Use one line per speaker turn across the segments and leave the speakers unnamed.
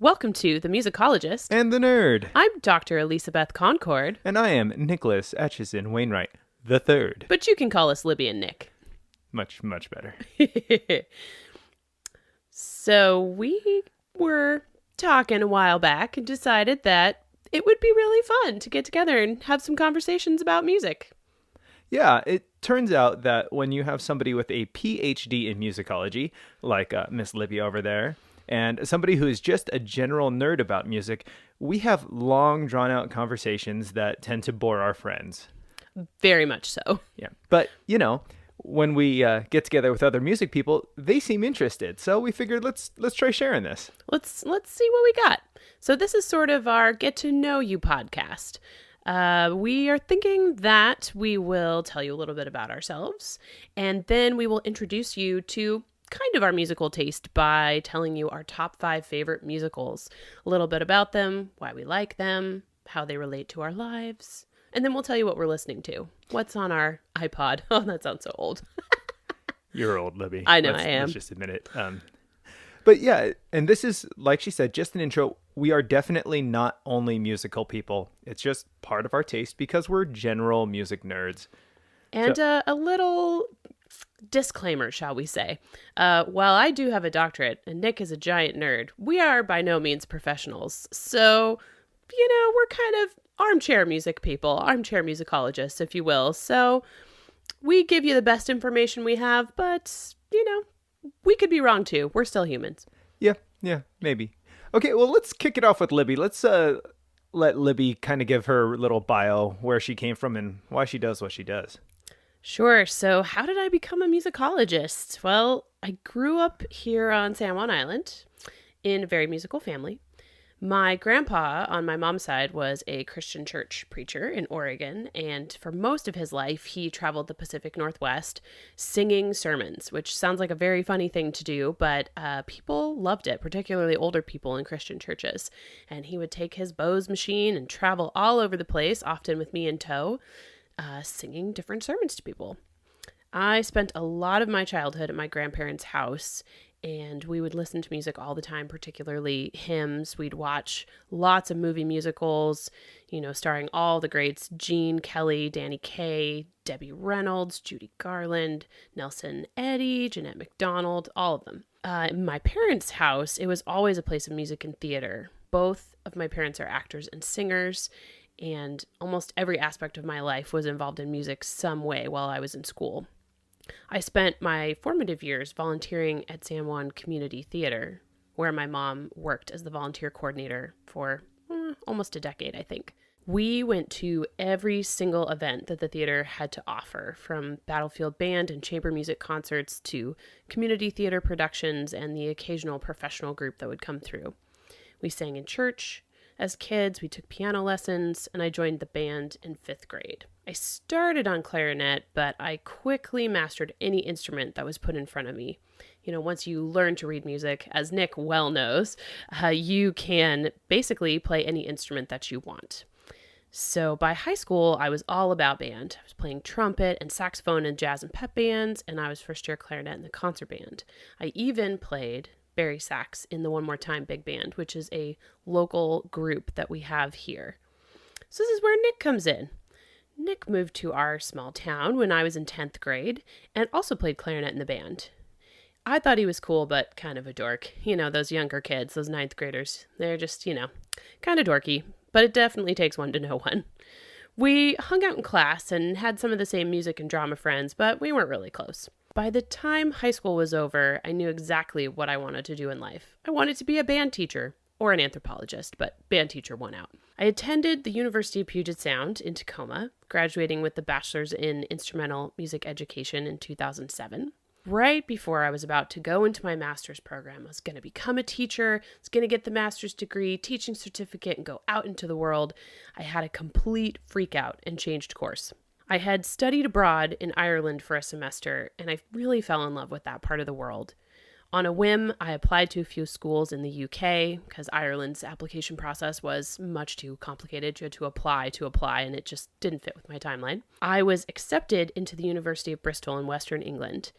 Welcome to The Musicologist.
And the nerd.
I'm Dr. Elisabeth Concord.
And I am Nicholas Atchison Wainwright, the third.
But you can call us Libby and Nick.
Much better.
So we were talking a while back and decided that it would be really fun to get together and have some conversations about music.
Yeah, it turns out that when you have somebody with a PhD in musicology, like Miss Libby over there, and somebody who is just a general nerd about music, we have long, drawn-out conversations that tend to bore our friends.
Very much so.
Yeah, but, when we get together with other music people, they seem interested. So we figured let's try sharing this.
Let's see what we got. So this is sort of our Get to Know You podcast. We are thinking that we will tell you a little bit about ourselves, and then we will introduce you to kind of our musical taste by telling you our top 5 favorite musicals, a little bit about them, why we like them, how they relate to our lives, and then we'll tell you what we're listening to. What's on our iPod? Oh, that sounds so old.
You're old, Libby.
I know I am.
Let's just admit it. But yeah, and this is, like she said, just an intro. We are definitely not only musical people. It's just part of our taste because we're general music nerds.
And a little disclaimer, shall we say. While I do have a doctorate and Nick is a giant nerd, we are by no means professionals. So, we're kind of armchair music people, armchair musicologists, if you will. So we give you the best information we have, but, we could be wrong too. We're still humans.
Yeah, maybe. Okay, well, let's kick it off with Libby. Let's let Libby kind of give her little bio, where she came from and why she does what she does.
Sure. So how did I become a musicologist? Well, I grew up here on San Juan Island in a very musical family. My grandpa on my mom's side was a Christian church preacher in Oregon, and for most of his life, he traveled the Pacific Northwest singing sermons, which sounds like a very funny thing to do, but people loved it, particularly older people in Christian churches. And he would take his Bose machine and travel all over the place, often with me in tow, singing different sermons to people. I spent a lot of my childhood at my grandparents' house, and we would listen to music all the time, particularly hymns. We'd watch lots of movie musicals, starring all the greats: Gene Kelly, Danny Kaye, Debbie Reynolds, Judy Garland, Nelson Eddy, Jeanette MacDonald, all of them. In my parents' house, it was always a place of music and theater. Both of my parents are actors and singers, and almost every aspect of my life was involved in music some way while I was in school. I spent my formative years volunteering at San Juan Community Theater, where my mom worked as the volunteer coordinator for almost a decade, I think. We went to every single event that the theater had to offer, from battlefield band and chamber music concerts to community theater productions and the occasional professional group that would come through. We sang in church. As kids, we took piano lessons, and I joined the band in 5th grade. I started on clarinet, but I quickly mastered any instrument that was put in front of me. Once you learn to read music, as Nick well knows, you can basically play any instrument that you want. So by high school, I was all about band. I was playing trumpet and saxophone in jazz and pep bands, and I was first-year clarinet in the concert band. I even played Barry sax in the One More Time Big Band, which is a local group that we have here. So this is where Nick comes in. Nick moved to our small town when I was in 10th grade and also played clarinet in the band. I thought he was cool, but kind of a dork. Those younger kids, those 9th graders, they're just, kind of dorky, but it definitely takes one to know one. We hung out in class and had some of the same music and drama friends, but we weren't really close. By the time high school was over, I knew exactly what I wanted to do in life. I wanted to be a band teacher or an anthropologist, but band teacher won out. I attended the University of Puget Sound in Tacoma, graduating with the Bachelor's in Instrumental Music Education in 2007. Right before I was about to go into my master's program, I was going to become a teacher, I was going to get the master's degree, teaching certificate, and go out into the world. I had a complete freak out and changed course. I had studied abroad in Ireland for a semester, and I really fell in love with that part of the world. On a whim, I applied to a few schools in the UK because Ireland's application process was much too complicated. You had to apply, and it just didn't fit with my timeline. I was accepted into the University of Bristol in Western England.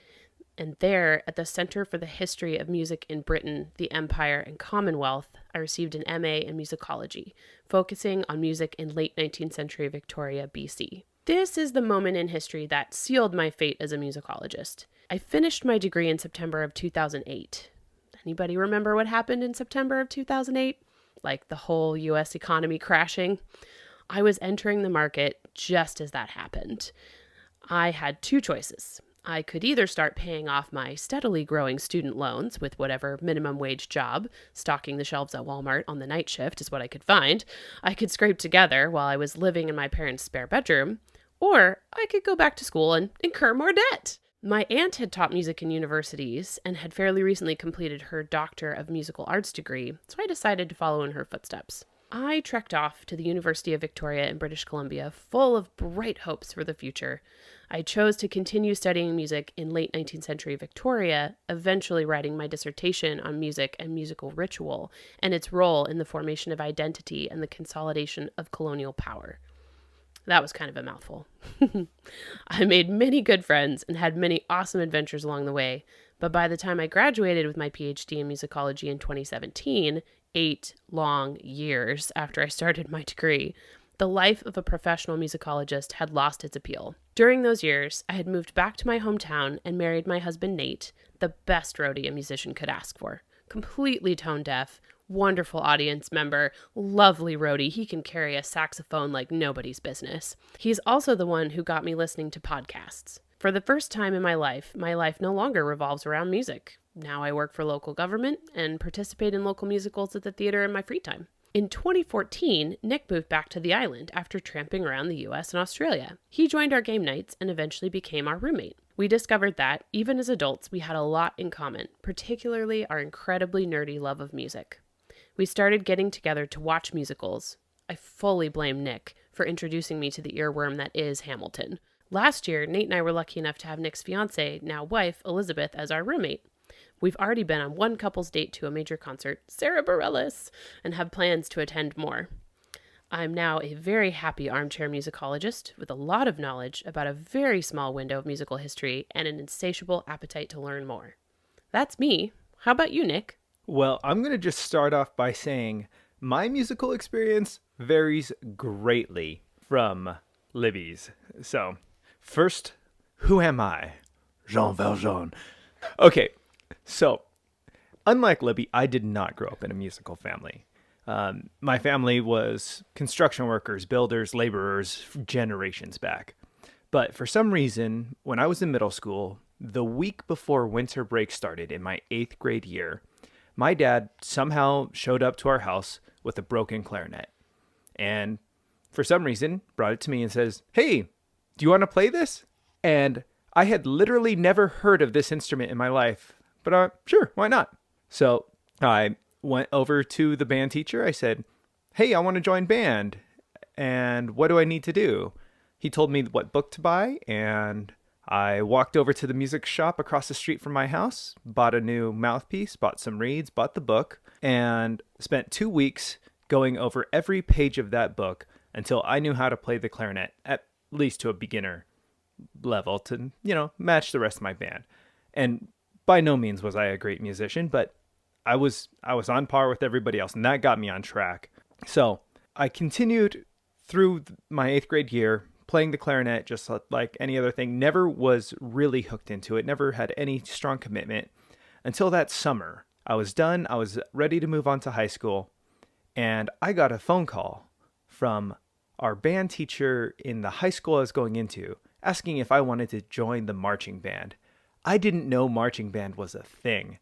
And there, at the Center for the History of Music in Britain, the Empire, and Commonwealth, I received an MA in musicology, focusing on music in late 19th century Victoria, BC. This is the moment in history that sealed my fate as a musicologist. I finished my degree in September of 2008. Anybody remember what happened in September of 2008? Like the whole US economy crashing? I was entering the market just as that happened. I had two choices. I could either start paying off my steadily growing student loans with whatever minimum wage job, stocking the shelves at Walmart on the night shift is what I could find, I could scrape together while I was living in my parents' spare bedroom, or I could go back to school and incur more debt. My aunt had taught music in universities and had fairly recently completed her Doctor of Musical Arts degree, so I decided to follow in her footsteps. I trekked off to the University of Victoria in British Columbia, full of bright hopes for the future. I chose to continue studying music in late 19th century Victoria, eventually writing my dissertation on music and musical ritual and its role in the formation of identity and the consolidation of colonial power. That was kind of a mouthful. I made many good friends and had many awesome adventures along the way, but by the time I graduated with my PhD in musicology in 2017, 8 long years after I started my degree, the life of a professional musicologist had lost its appeal. During those years, I had moved back to my hometown and married my husband Nate, the best roadie a musician could ask for. Completely tone deaf, wonderful audience member, lovely roadie. He can carry a saxophone like nobody's business. He's also the one who got me listening to podcasts. For the first time in my life no longer revolves around music. Now I work for local government and participate in local musicals at the theater in my free time. In 2014, Nick moved back to the island after tramping around the US and Australia. He joined our game nights and eventually became our roommate. We discovered that, even as adults, we had a lot in common, particularly our incredibly nerdy love of music. We started getting together to watch musicals. I fully blame Nick for introducing me to the earworm that is Hamilton. Last year, Nate and I were lucky enough to have Nick's fiance, now wife, Elizabeth, as our roommate. We've already been on one couple's date to a major concert, Sarah Bareilles, and have plans to attend more. I'm now a very happy armchair musicologist with a lot of knowledge about a very small window of musical history and an insatiable appetite to learn more. That's me. How about you, Nick?
Well, I'm going to just start off by saying my musical experience varies greatly from Libby's. So, first, who am I? Jean Valjean. Okay, so unlike Libby, I did not grow up in a musical family. My family was construction workers, builders, laborers, generations back. But for some reason, when I was in middle school, the week before winter break started in my 8th grade year, my dad somehow showed up to our house with a broken clarinet. And for some reason, brought it to me and says, "Hey, do you want to play this?" And I had literally never heard of this instrument in my life, but sure, why not? So I went over to the band teacher. I said, "Hey, I want to join band. And what do I need to do?" He told me what book to buy, and I walked over to the music shop across the street from my house, bought a new mouthpiece, bought some reeds, bought the book, and spent 2 weeks going over every page of that book until I knew how to play the clarinet, at least to a beginner level, to, match the rest of my band. And by no means was I a great musician, but I was on par with everybody else, and that got me on track. So I continued through my 8th grade year playing the clarinet just like any other thing. Never was really hooked into it, never had any strong commitment until that summer. I was done. I was ready to move on to high school, and I got a phone call from our band teacher in the high school I was going into, asking if I wanted to join the marching band. I didn't know marching band was a thing.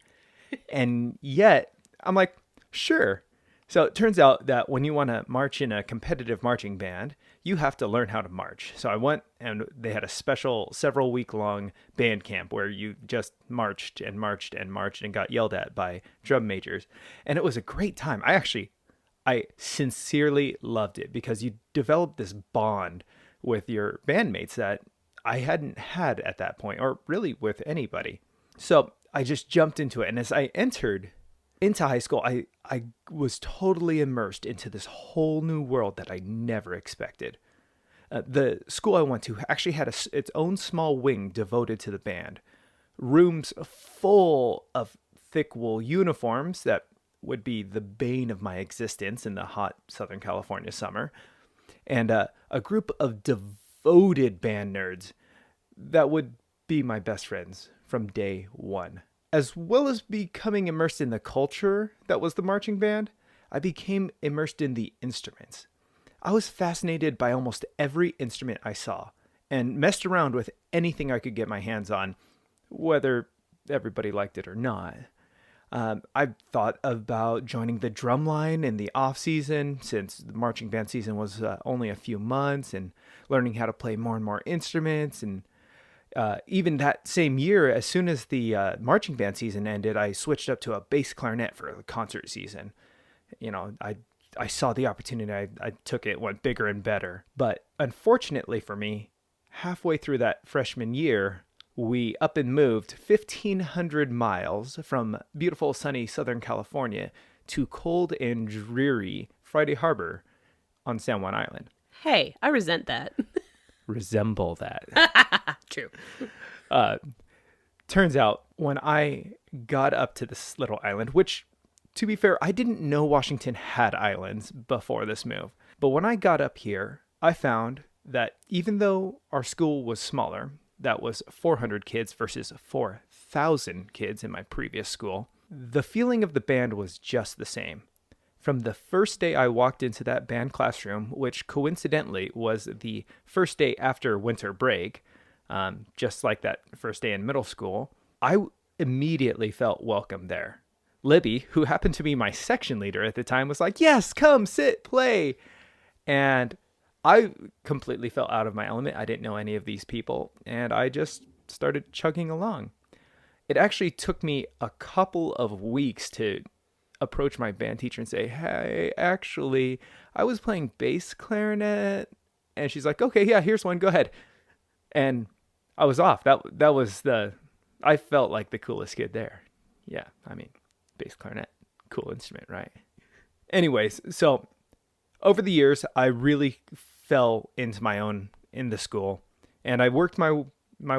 And yet, I'm like, sure. So it turns out that when you want to march in a competitive marching band, you have to learn how to march. So I went, and they had a special several week long band camp where you just marched and marched and marched and got yelled at by drum majors. And it was a great time. I sincerely loved it because you develop this bond with your bandmates that I hadn't had at that point, or really with anybody. So I just jumped into it. And as I entered into high school, I was totally immersed into this whole new world that I never expected. The school I went to actually had its own small wing devoted to the band. rooms full of thick wool uniforms that would be the bane of my existence in the hot Southern California summer, and a group of devoted band nerds that would be my best friends from day one. As well as becoming immersed in the culture that was the marching band, I became immersed in the instruments. I was fascinated by almost every instrument I saw and messed around with anything I could get my hands on, whether everybody liked it or not. I thought about joining the drum line in the off season, since the marching band season was only a few months, and learning how to play more and more instruments. And even that same year, as soon as the marching band season ended, I switched up to a bass clarinet for the concert season. I saw the opportunity. I took it, went bigger and better. But unfortunately for me, halfway through that freshman year, we up and moved 1,500 miles from beautiful sunny Southern California to cold and dreary Friday Harbor on San Juan Island.
Hey, I resent that.
Resemble that.
True.
Turns out when I got up to this little island, which, to be fair, I didn't know Washington had islands before this move. But when I got up here, I found that even though our school was smaller, that was 400 kids versus 4,000 kids in my previous school, the feeling of the band was just the same. From the first day I walked into that band classroom, which coincidentally was the first day after winter break, just like that first day in middle school, I immediately felt welcome there. Libby, who happened to be my section leader at the time, was like, "Yes, come, sit, play." And I completely felt out of my element. I didn't know any of these people, and I just started chugging along. It actually took me a couple of weeks to approach my band teacher and say, "Hey, actually, I was playing bass clarinet." And she's like, "Okay, yeah, here's one, go ahead." And I was off. That was I felt like the coolest kid there. Yeah, I mean, bass clarinet, cool instrument, right? Anyways, so over the years, I really fell into my own in the school, and I worked my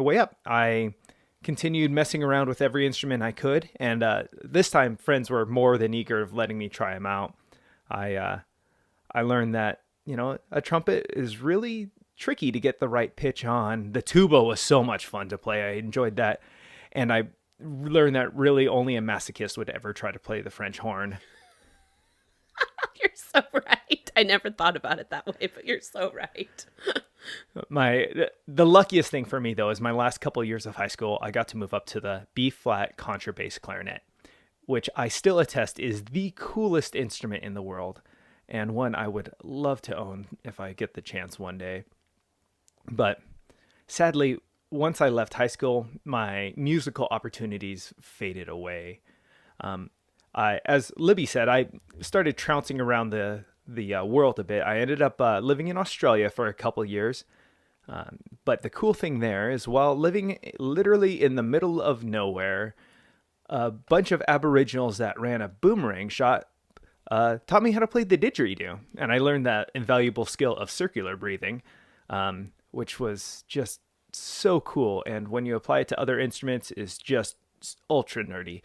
way up. I continued messing around with every instrument I could, and this time friends were more than eager of letting me try them out. I learned that a trumpet is really tricky to get the right pitch on. The tuba was so much fun to play. I enjoyed that, and I learned that really only a masochist would ever try to play the French horn.
You're so right. I never thought about it that way, but you're so right.
The luckiest thing for me, though, is my last couple of years of high school, I got to move up to the B-flat contrabass clarinet, which I still attest is the coolest instrument in the world, and one I would love to own if I get the chance one day. But sadly, once I left high school, my musical opportunities faded away. As Libby said, I started trouncing around the world a bit. I ended up living in Australia for a couple years. But the cool thing there is, while living literally in the middle of nowhere, a bunch of Aboriginals that ran a boomerang shot taught me how to play the didgeridoo. And I learned that invaluable skill of circular breathing, which was just so cool. And when you apply it to other instruments, is just ultra nerdy.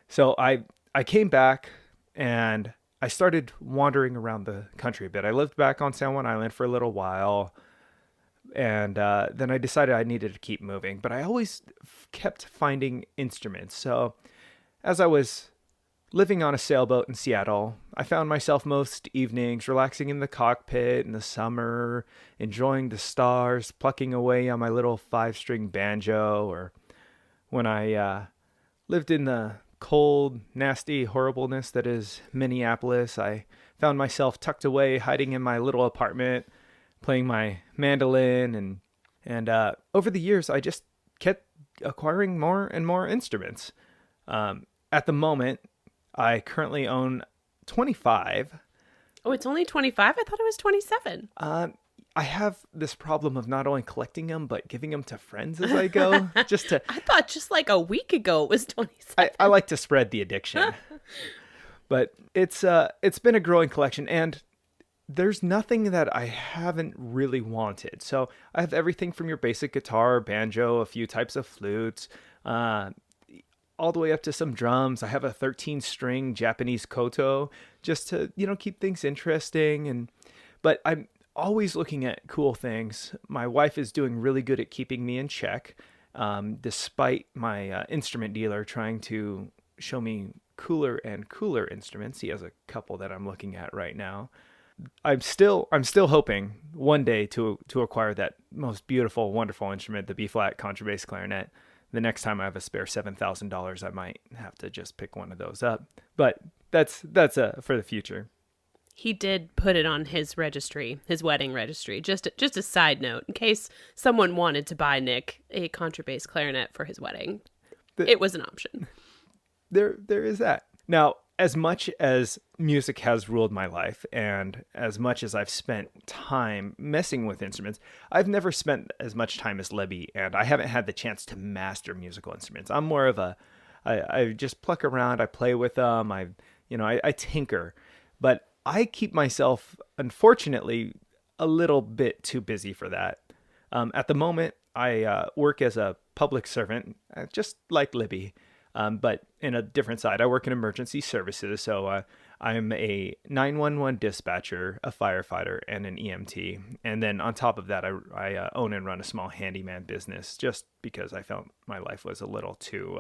So I came back and I started wandering around the country a bit. I lived back on San Juan Island for a little while, and then I decided I needed to keep moving. But I always kept finding instruments. So as I was living on a sailboat in Seattle, I found myself most evenings relaxing in the cockpit in the summer, enjoying the stars, plucking away on my little 5-string banjo. Or when I lived in the cold, nasty horribleness that is Minneapolis, I found myself tucked away, hiding in my little apartment, playing my mandolin. And over the years, I just kept acquiring more and more instruments. At the moment, I currently own 25.
Oh, it's only 25? I thought it was 27.
I have this problem of not only collecting them, but giving them to friends as I go.
I thought just like a week ago it was 27.
I like to spread the addiction. But it's been a growing collection. And there's nothing that I haven't really wanted. So I have everything from your basic guitar, banjo, a few types of flutes, uh, all the way up to some drums. I have a 13 string Japanese koto just to, keep things interesting. But I'm always looking at cool things. My wife is doing really good at keeping me in check, despite my instrument dealer trying to show me cooler and cooler instruments. He has a couple that I'm looking at right now. I'm still hoping one day to acquire that most beautiful, wonderful instrument, the B flat contrabass clarinet. The next time I have a spare $7,000, I might have to just pick one of those up. But that's for the future.
He did put it on his registry, his wedding registry. Just a side note, in case someone wanted to buy Nick a contrabass clarinet for his wedding,
The,
it was an option.
there is that. Now, as much as music has ruled my life and as much as I've spent time messing with instruments, I've never spent as much time as Libby, and I haven't had the chance to master musical instruments. I'm more of I just pluck around, I play with them, I tinker, but I keep myself, unfortunately, a little bit too busy for that. At the moment, I work as a public servant, just like Libby, but in a different side. I work in emergency services, so I'm a 911 dispatcher, a firefighter, and an EMT. And then on top of that, I own and run a small handyman business just because I felt my life was a little too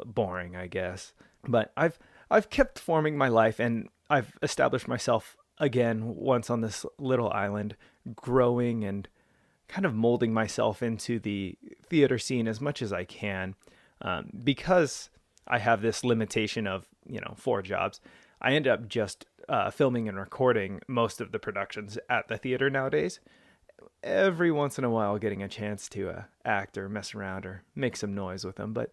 boring, I guess. But I've kept forming my life, and I've established myself again once on this little island, growing and kind of molding myself into the theater scene as much as I can. Because I have this limitation of, 4 jobs, I end up just filming and recording most of the productions at the theater nowadays. Every once in a while, getting a chance to act or mess around or make some noise with them, but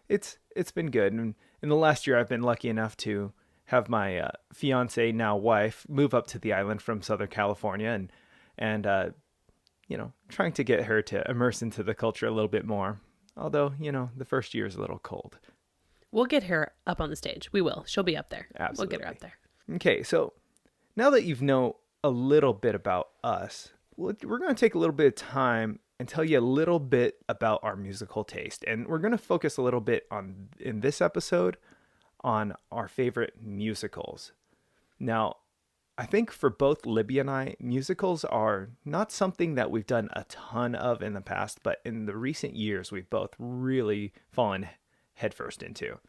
it's been good. And in the last year, I've been lucky enough to have my fiance, now wife, move up to the island from Southern California, and trying to get her to immerse into the culture a little bit more. Although, the first year is a little cold.
We'll get her up on the stage. We will. She'll be up there.
Absolutely.
We'll get her up there.
Okay, so now that you've know a little bit about us, we're going to take a little bit of time and tell you a little bit about our musical taste. And we're going to focus a little bit in this episode, on our favorite musicals. Now, I think for both Libby and I, musicals are not something that we've done a ton of in the past, but in the recent years, we've both really fallen headfirst into.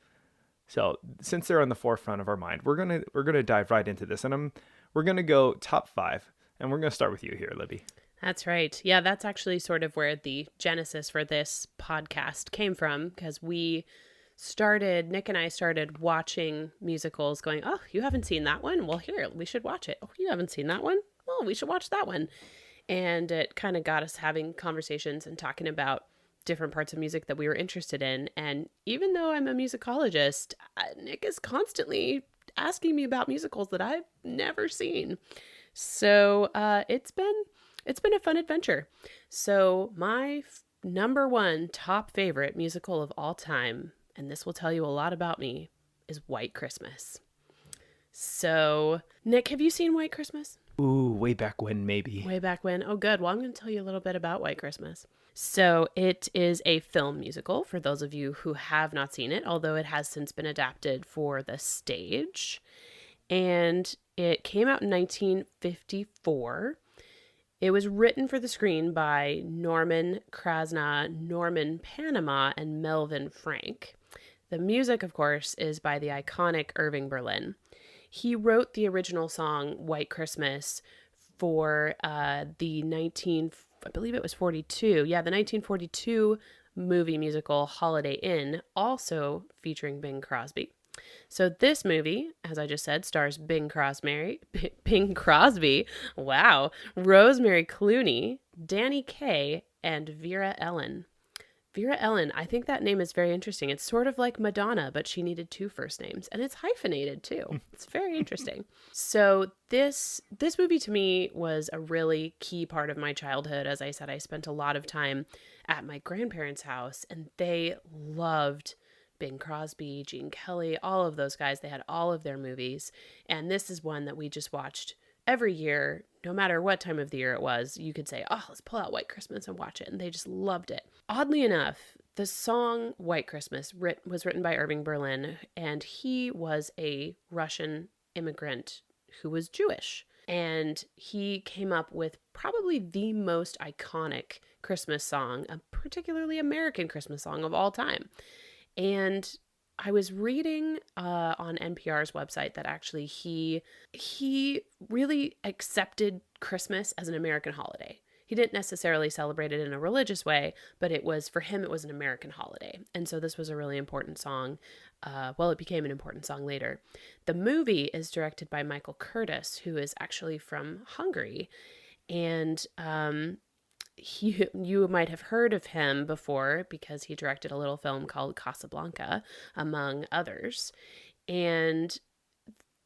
So since they're on the forefront of our mind, we're gonna dive right into this, and we're gonna go top 5, and we're gonna start with you here, Libby.
That's right. Yeah, that's actually sort of where the genesis for this podcast came from, because Nick and I started watching musicals going, oh, you haven't seen that one? Well, here, we should watch it. Oh, you haven't seen that one? Well, we should watch that one. And it kind of got us having conversations and talking about different parts of music that we were interested in. And even though I'm a musicologist, Nick is constantly asking me about musicals that I've never seen. So it's been a fun adventure. So my number one top favorite musical of all time, and this will tell you a lot about me, is White Christmas. So, Nick, have you seen White Christmas?
Ooh, way back when, maybe.
Way back when. Oh, good. Well, I'm going to tell you a little bit about White Christmas. So, it is a film musical for those of you who have not seen it, although it has since been adapted for the stage. And it came out in 1954. It was written for the screen by Norman Krasna, Norman Panama, and Melvin Frank. The music, of course, is by the iconic Irving Berlin. He wrote the original song White Christmas for I believe it was 42. Yeah, the 1942 movie musical Holiday Inn, also featuring Bing Crosby. So this movie, as I just said, stars Bing Crosby, wow, Rosemary Clooney, Danny Kaye, and Vera Ellen. Vera Ellen, I think that name is very interesting. It's sort of like Madonna, but she needed 2 first names, and it's hyphenated too. It's very interesting. So this movie to me was a really key part of my childhood. As I said, I spent a lot of time at my grandparents' house, and they loved Bing Crosby, Gene Kelly, all of those guys. They had all of their movies, and this is one that we just watched every year, no matter what time of the year it was, you could say, oh, let's pull out White Christmas and watch it. And they just loved it. Oddly enough, the song White Christmas was written by Irving Berlin, and he was a Russian immigrant who was Jewish. And he came up with probably the most iconic Christmas song, a particularly American Christmas song of all time. And I was reading on NPR's website that actually he really accepted Christmas as an American holiday. He didn't necessarily celebrate it in a religious way, but for him, it was an American holiday. And so this was a really important song. It became an important song later. The movie is directed by Michael Curtis, who is actually from Hungary. And you might have heard of him before because he directed a little film called Casablanca, among others. And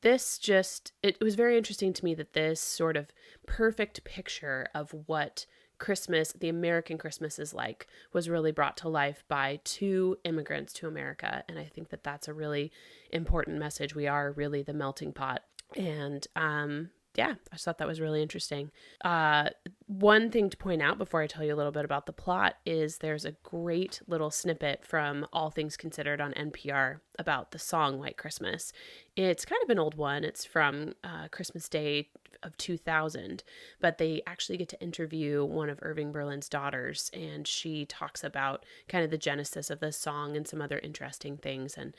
it was very interesting to me that this sort of perfect picture of what Christmas, the American Christmas is like, was really brought to life by two immigrants to America. And I think that that's a really important message. We are really the melting pot. And I just thought that was really interesting. One thing to point out before I tell you a little bit about the plot is there's a great little snippet from All Things Considered on NPR about the song White Christmas. It's kind of an old one. It's from Christmas Day of 2000, but they actually get to interview one of Irving Berlin's daughters, and she talks about kind of the genesis of this song and some other interesting things. And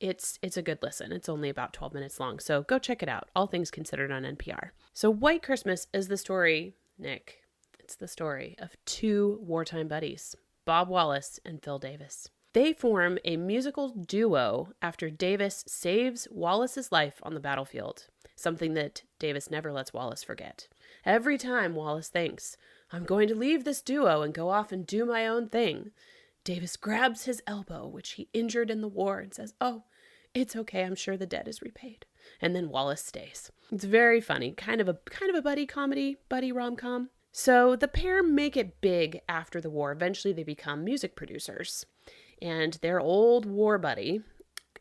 it's a good listen. It's only about 12 minutes long, so go check it out. All Things Considered on NPR. So White Christmas is the story, Nick. It's the story of two wartime buddies, Bob Wallace and Phil Davis. They form a musical duo after Davis saves Wallace's life on the battlefield, something that Davis never lets Wallace forget. Every time Wallace thinks, I'm going to leave this duo and go off and do my own thing, Davis grabs his elbow, which he injured in the war, and says, oh, it's okay, I'm sure the debt is repaid. And then Wallace stays. It's very funny, kind of a buddy comedy, buddy rom-com. So the pair make it big after the war. Eventually they become music producers. And their old war buddy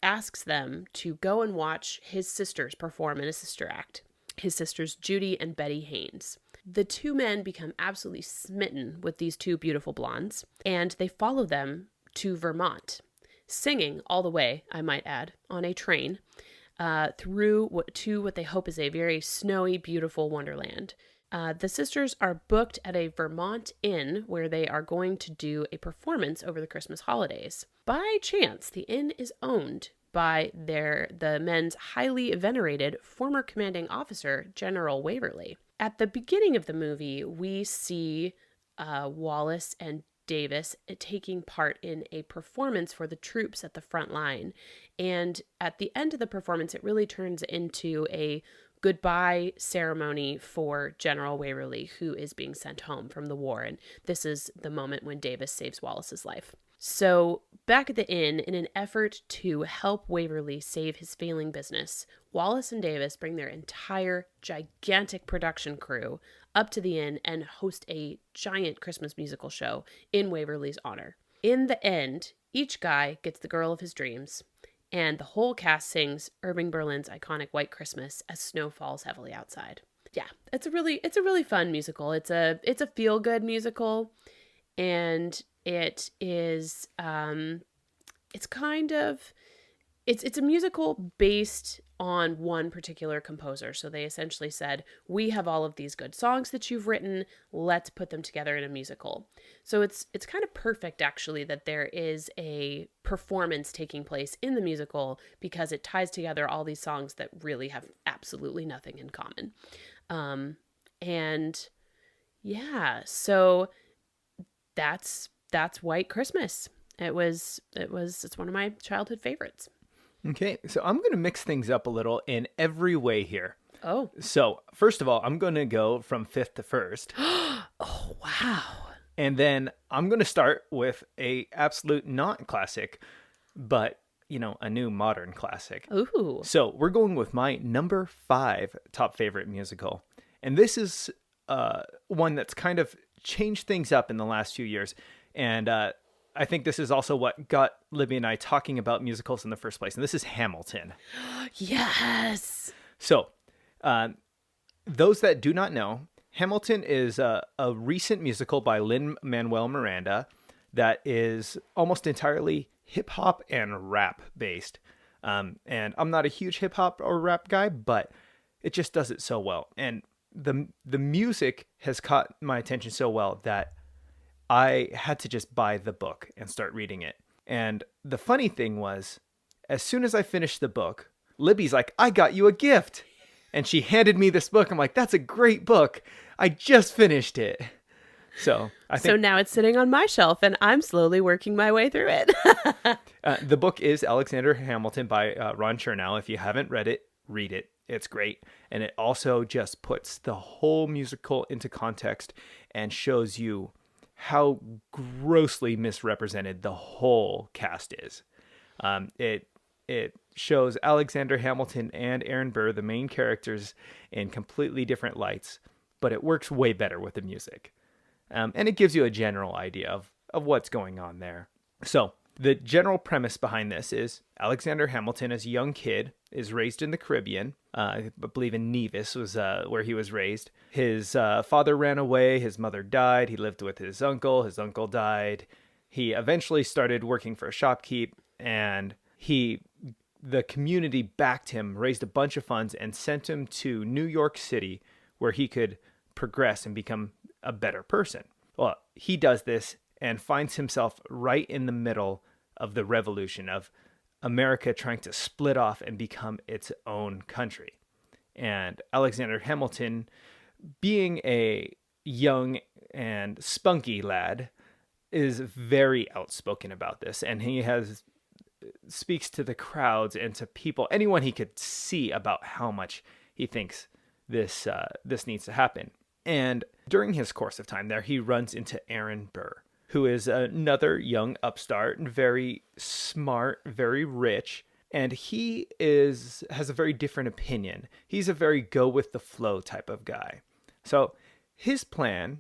asks them to go and watch his sisters perform in a sister act. His sisters Judy and Betty Haynes. The two men become absolutely smitten with these two beautiful blondes, and they follow them to Vermont, singing all the way, I might add, on a train through to what they hope is a very snowy, beautiful wonderland. The sisters are booked at a Vermont inn where they are going to do a performance over the Christmas holidays. By chance, the inn is owned by the men's highly venerated former commanding officer, General Waverly. At the beginning of the movie, we see Wallace and Davis taking part in a performance for the troops at the front line. And at the end of the performance, it really turns into a goodbye ceremony for General Waverly, who is being sent home from the war. And this is the moment when Davis saves Wallace's life. So back at the inn, in an effort to help Waverly save his failing business, Wallace and Davis bring their entire gigantic production crew up to the inn and host a giant Christmas musical show in Waverly's honor. In the end, each guy gets the girl of his dreams, and the whole cast sings Irving Berlin's iconic White Christmas as snow falls heavily outside. Yeah, it's a really fun musical. It's a feel-good musical, and it is it's a musical based on one particular composer. So they essentially said, we have all of these good songs that you've written, let's put them together in a musical. So it's kind of perfect, actually, that there is a performance taking place in the musical, because it ties together all these songs that really have absolutely nothing in common. And yeah, so that's White Christmas. It's one of my childhood favorites.
Okay, so I'm going to mix things up a little in every way here.
Oh.
So, first of all, I'm going to go from fifth to first.
Oh, wow.
And then I'm going to start with a absolute not classic, but, a new modern classic.
Ooh.
So, we're going with my number 5 top favorite musical. And this is one that's kind of changed things up in the last few years. And I think this is also what got Libby and I talking about musicals in the first place. And this is Hamilton.
Yes.
So Those that do not know, Hamilton is a recent musical by Lin-Manuel Miranda that is almost entirely hip hop and rap based. And I'm not a huge hip hop or rap guy, but it just does it so well. And the music has caught my attention so well that I had to just buy the book and start reading it. And the funny thing was, as soon as I finished the book, Libby's like, "I got you a gift." And she handed me this book. I'm like, "That's a great book. I just finished it." So I
So
think
now it's sitting on my shelf and I'm slowly working my way through it.
the book is Alexander Hamilton by Ron Chernow. If you haven't read it, read it. It's great. And it also just puts the whole musical into context and shows you how grossly misrepresented the whole cast is. It shows Alexander Hamilton and Aaron Burr, the main characters, in completely different lights, but it works way better with the music. And it gives you a general idea of what's going on there. So the general premise behind this is Alexander Hamilton, as a young kid, is raised in the Caribbean. I believe in Nevis was where he was raised. His father ran away. His mother died. He lived with his uncle. His uncle died. He eventually started working for a shopkeep, and the community backed him, raised a bunch of funds, and sent him to New York City, where he could progress and become a better person. Well, he does this and finds himself right in the middle of the revolution of America trying to split off and become its own country. And Alexander Hamilton, being a young and spunky lad, is very outspoken about this. And he speaks to the crowds and to people, anyone he could see, about how much he thinks this needs to happen. And during his course of time there, he runs into Aaron Burr, who is another young upstart, very smart, very rich, and he has a very different opinion. He's a very go with the flow type of guy. So his plan,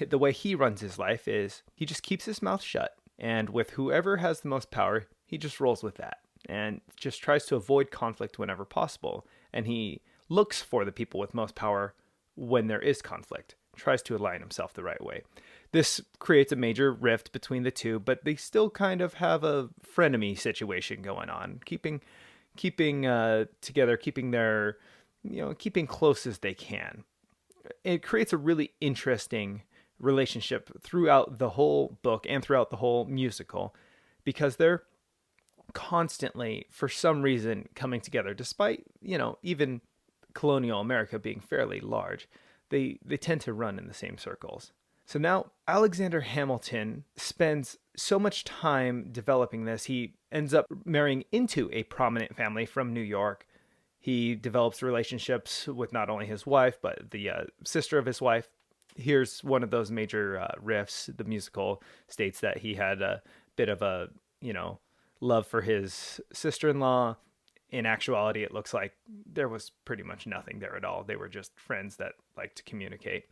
the way he runs his life, is he just keeps his mouth shut, and with whoever has the most power, he just rolls with that and just tries to avoid conflict whenever possible. And he looks for the people with most power when there is conflict, tries to align himself the right way. This creates a major rift between the two, but they still kind of have a frenemy situation going on, keeping together, keeping close as they can. It creates a really interesting relationship throughout the whole book and throughout the whole musical, because they're constantly, for some reason, coming together, despite, even colonial America being fairly large. They tend to run in the same circles. So now Alexander Hamilton spends so much time developing this. He ends up marrying into a prominent family from New York. He develops relationships with not only his wife, but the sister of his wife. Here's one of those major riffs. The musical states that he had a bit of a, love for his sister-in-law. In actuality, it looks like there was pretty much nothing there at all. They were just friends that liked to communicate.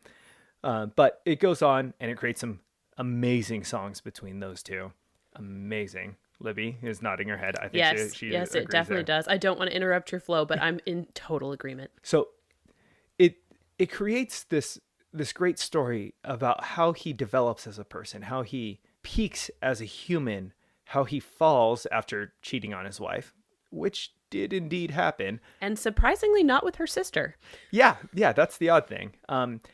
But it goes on, and it creates some amazing songs between those two. Amazing. Libby is nodding her head. I think
yes, it definitely does. I don't want to interrupt your flow, but I'm in total agreement.
So it creates this great story about how he develops as a person, how he peaks as a human, how he falls after cheating on his wife, which did indeed happen.
And surprisingly not with her sister.
Yeah, that's the odd thing.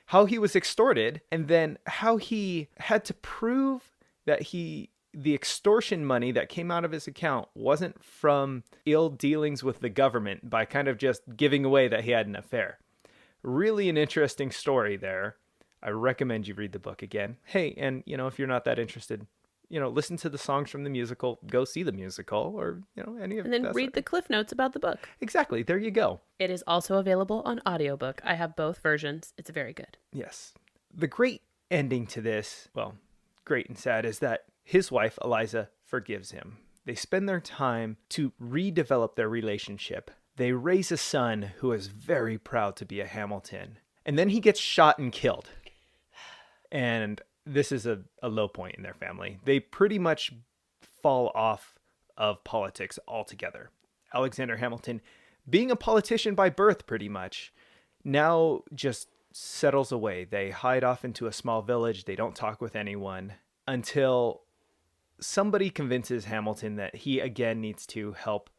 How he was extorted, and then how he had to prove that the extortion money that came out of his account wasn't from ill dealings with the government by kind of just giving away that he had an affair. Really an interesting story there. I recommend you read the book again. Hey, and if you're not that interested, listen to the songs from the musical, go see the musical, or, any of that.
And then read the cliff notes about the book.
Exactly. There you go.
It is also available on audiobook. I have both versions. It's very good.
Yes. The great ending to this, well, great and sad, is that his wife, Eliza, forgives him. They spend their time to redevelop their relationship. They raise a son who is very proud to be a Hamilton. And then he gets shot and killed. And this is a low point in their family. They pretty much fall off of politics altogether. Alexander Hamilton, being a politician by birth pretty much, now just settles away. They hide off into a small village. They don't talk with anyone until somebody convinces Hamilton that he again needs to help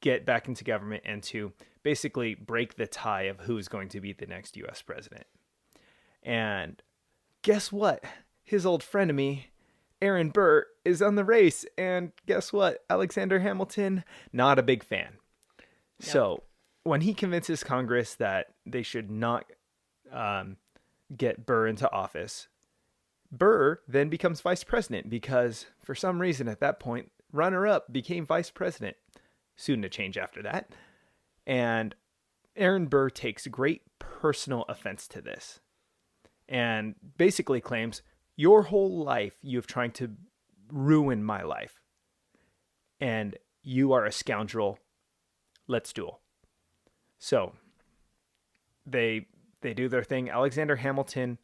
get back into government and to basically break the tie of who's going to be the next US president. And guess what? His old frenemy, Aaron Burr, is on the race. And guess what? Alexander Hamilton, not a big fan. Nope. So when he convinces Congress that they should not get Burr into office, Burr then becomes vice president because for some reason at that point, runner-up became vice president. Soon to change after that. And Aaron Burr takes great personal offense to this and basically claims, your whole life you've tried to ruin my life. And you are a scoundrel. Let's duel. So they do their thing. Alexander Hamilton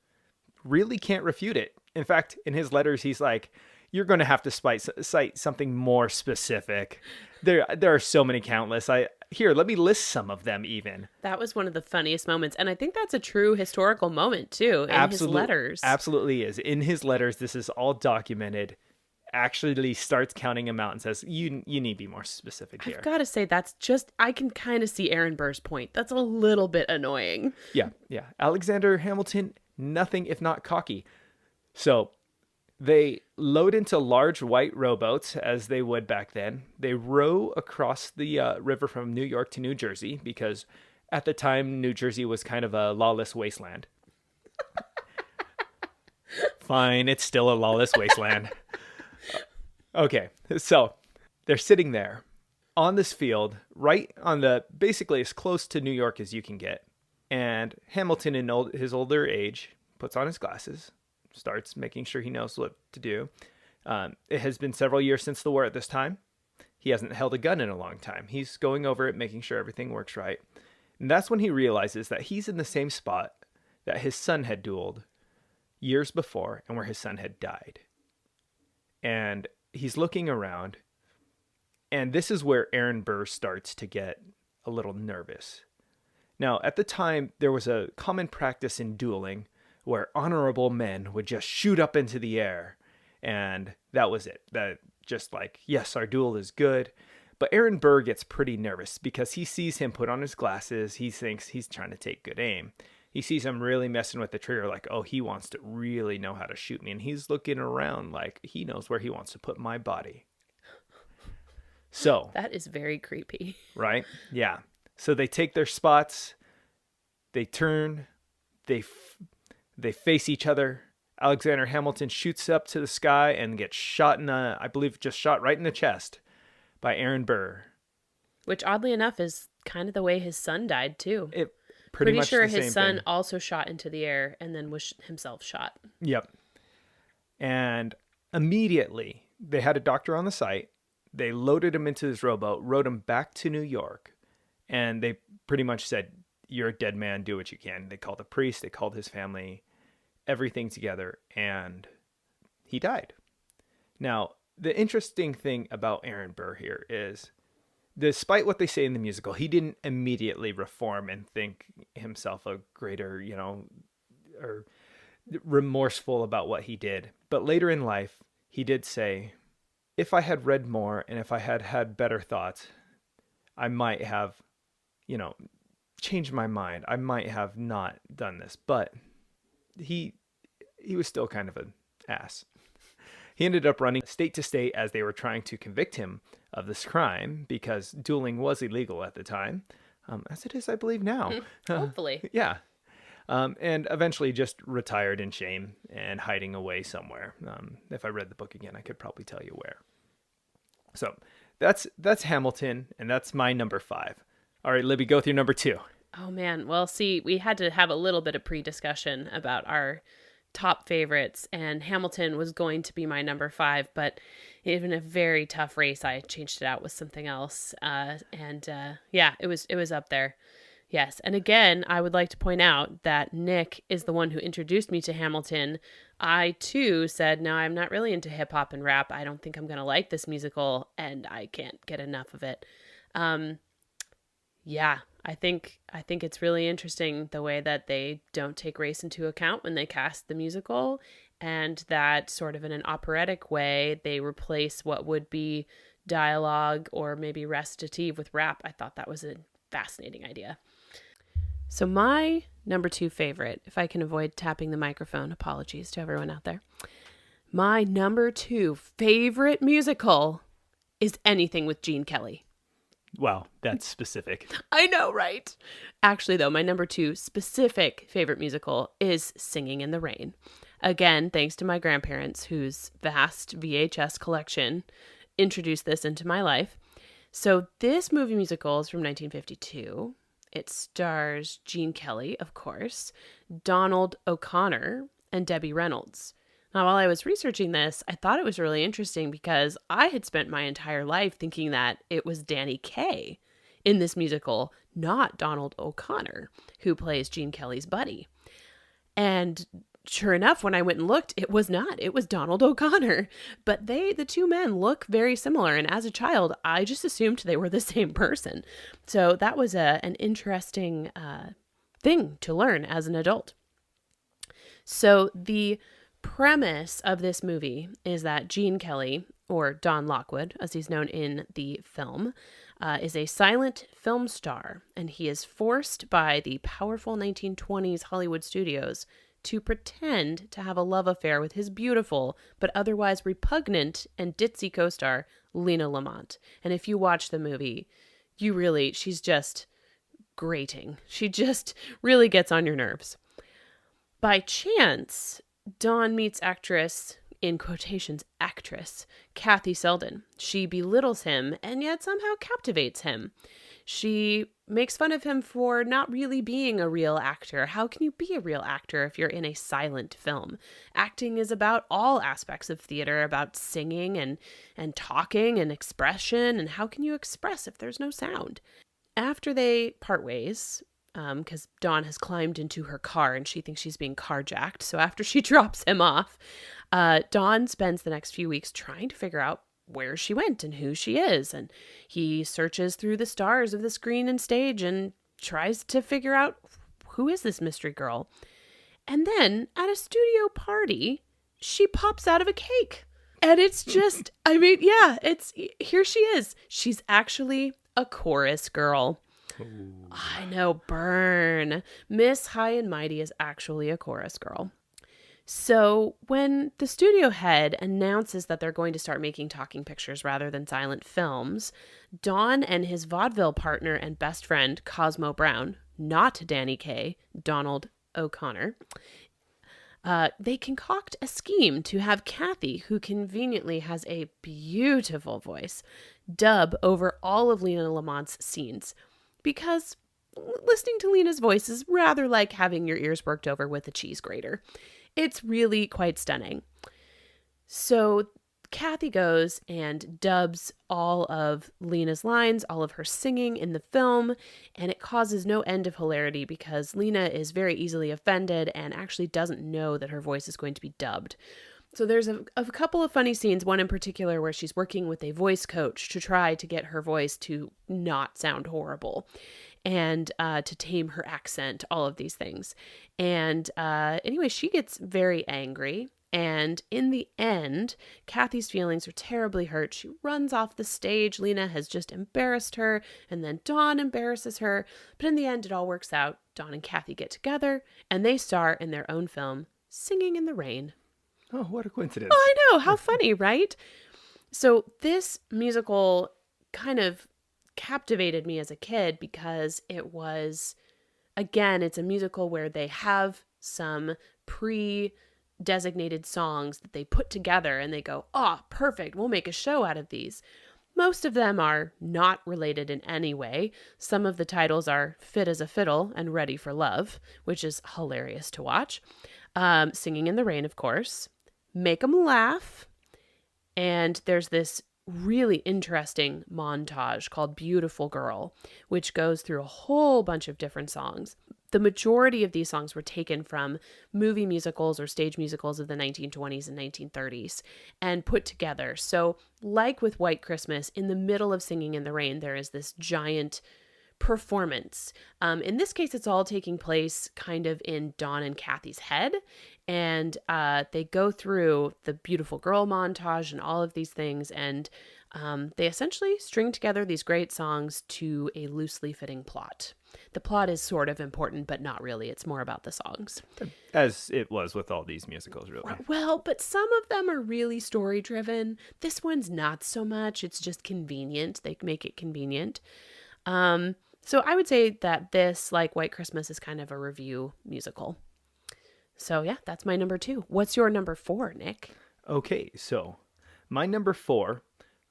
really can't refute it. In fact, in his letters, he's like, you're going to have to cite something more specific. There are so many countless. Let me list some of them even.
That was one of the funniest moments. And I think that's a true historical moment too in his letters.
Absolutely is. In his letters, this is all documented. Actually starts counting them out and says, you need to be more specific here.
I've got to say, I can kind of see Aaron Burr's point. That's a little bit annoying.
Yeah. Alexander Hamilton, nothing if not cocky. So they load into large white rowboats, as they would back then. They row across the river from New York to New Jersey, because at the time, New Jersey was kind of a lawless wasteland. Fine, it's still a lawless wasteland. Okay, so they're sitting there on this field, right on basically as close to New York as you can get. And Hamilton, in his older age, puts on his glasses, starts making sure he knows what to do. It has been several years since the war at this time. He hasn't held a gun in a long time. He's going over it, making sure everything works right. And that's when he realizes that he's in the same spot that his son had dueled years before and where his son had died. And he's looking around, and this is where Aaron Burr starts to get a little nervous. Now, at the time, there was a common practice in dueling where honorable men would just shoot up into the air, and that was it. That just like, yes, our duel is good. But Aaron Burr gets pretty nervous because he sees him put on his glasses. He thinks he's trying to take good aim. He sees him really messing with the trigger, like, oh, he wants to really know how to shoot me. And he's looking around like he knows where he wants to put my body. So
that is very creepy.
Right? Yeah. So they take their spots. They turn. They face each other. Alexander Hamilton shoots up to the sky and gets shot just shot right in the chest by Aaron Burr.
Which, oddly enough, is kind of the way his son died, too.
Pretty much
sure
the same
his son
thing.
Also shot into the air and then was himself shot.
Yep. And immediately, they had a doctor on the site. They loaded him into this rowboat, rowed him back to New York, and they pretty much said, you're a dead man, do what you can. They called a priest, they called his family, everything together, and he died. Now, the interesting thing about Aaron Burr here is, despite what they say in the musical, he didn't immediately reform and think himself a greater, or remorseful about what he did. But later in life, he did say, if I had read more and if I had had better thoughts, I might have, changed my mind. I might have not done this. But he was still kind of an ass. He ended up running state to state as they were trying to convict him of this crime, because dueling was illegal at the time, as it is, I believe, now.
Hopefully.
Yeah. And eventually just retired in shame and hiding away somewhere. If I read the book again, I could probably tell you where. So that's Hamilton, and that's my number 5. All right, Libby, go with your number 2.
Oh, man. Well, see, we had to have a little bit of pre-discussion about our top favorites, and Hamilton was going to be my number 5, but in a very tough race, I changed it out with something else. It was up there. Yes. And again, I would like to point out that Nick is the one who introduced me to Hamilton. I too said, no, I'm not really into hip hop and rap. I don't think I'm going to like this musical, and I can't get enough of it. Yeah, I think it's really interesting the way that they don't take race into account when they cast the musical, and that sort of in an operatic way they replace what would be dialogue or maybe recitative with rap. I thought that was a fascinating idea. So my number 2 favorite, if I can avoid tapping the microphone, apologies to everyone out there. My number 2 favorite musical is anything with Gene Kelly.
Wow, that's specific.
I know, right? Actually, though, my number 2 specific favorite musical is Singing in the Rain. Again, thanks to my grandparents, whose vast VHS collection introduced this into my life. So, this movie musical is from 1952. It stars Gene Kelly, of course, Donald O'Connor, and Debbie Reynolds. Now, while I was researching this, I thought it was really interesting because I had spent my entire life thinking that it was Danny Kaye in this musical, not Donald O'Connor, who plays Gene Kelly's buddy. And sure enough, when I went and looked, it was not. It was Donald O'Connor. But the two men, look very similar. And as a child, I just assumed they were the same person. So that was an interesting thing to learn as an adult. So the premise of this movie is that Gene Kelly, or Don Lockwood, as he's known in the film, is a silent film star, and he is forced by the powerful 1920s Hollywood studios to pretend to have a love affair with his beautiful but otherwise repugnant and ditzy co-star Lena Lamont. And if you watch the movie, she's just grating. She just really gets on your nerves. By chance, Don meets actress, in quotations, actress, Kathy Selden. She belittles him and yet somehow captivates him. She makes fun of him for not really being a real actor. How can you be a real actor if you're in a silent film? Acting is about all aspects of theater, about singing and talking and expression. And how can you express if there's no sound? After they part ways, because Dawn has climbed into her car and she thinks she's being carjacked. So after she drops him off, Dawn spends the next few weeks trying to figure out where she went and who she is. And he searches through the stars of the screen and stage and tries to figure out who is this mystery girl. And then at a studio party, she pops out of a cake. And it's just, I mean, yeah, here she is. She's actually a chorus girl.
Ooh.
I know, burn. Miss High and Mighty is actually a chorus girl. So when the studio head announces that they're going to start making talking pictures rather than silent films, Don and his vaudeville partner and best friend, Cosmo Brown, not Danny Kaye, Donald O'Connor, they concoct a scheme to have Kathy, who conveniently has a beautiful voice, dub over all of Lena Lamont's scenes. Because listening to Lena's voice is rather like having your ears worked over with a cheese grater. It's really quite stunning. So Kathy goes and dubs all of Lena's lines, all of her singing in the film, and it causes no end of hilarity because Lena is very easily offended and actually doesn't know that her voice is going to be dubbed. So there's a couple of funny scenes, one in particular where she's working with a voice coach to try to get her voice to not sound horrible and to tame her accent, all of these things. And anyway, she gets very angry. And in the end, Kathy's feelings are terribly hurt. She runs off the stage. Lena has just embarrassed her, and then Dawn embarrasses her. But in the end, it all works out. Dawn and Kathy get together, and they star in their own film, Singing in the Rain.
Oh, what a coincidence.
Oh, I know. How funny, right? So this musical kind of captivated me as a kid because it was, again, it's a musical where they have some pre-designated songs that they put together and they go, oh, perfect, we'll make a show out of these. Most of them are not related in any way. Some of the titles are Fit as a Fiddle and Ready for Love, which is hilarious to watch. Singing in the Rain, of course. Make 'em Laugh. And there's this really interesting montage called Beautiful Girl, which goes through a whole bunch of different songs. The majority of these songs were taken from movie musicals or stage musicals of the 1920s and 1930s and put together. So like with White Christmas, in the middle of Singing in the Rain, there is this giant performance. In this case, it's all taking place kind of in Dawn and Kathy's head. And they go through the beautiful girl montage and all of these things. And they essentially string together these great songs to a loosely fitting plot. The plot is sort of important, but not really. It's more about the songs.
As it was with all these musicals, really.
Well, but some of them are really story driven. This one's not so much. It's just convenient. They make it convenient. So I would say that this, like White Christmas, is kind of a review musical. So yeah, that's my number 2. What's your number 4, Nick?
Okay, so my number 4,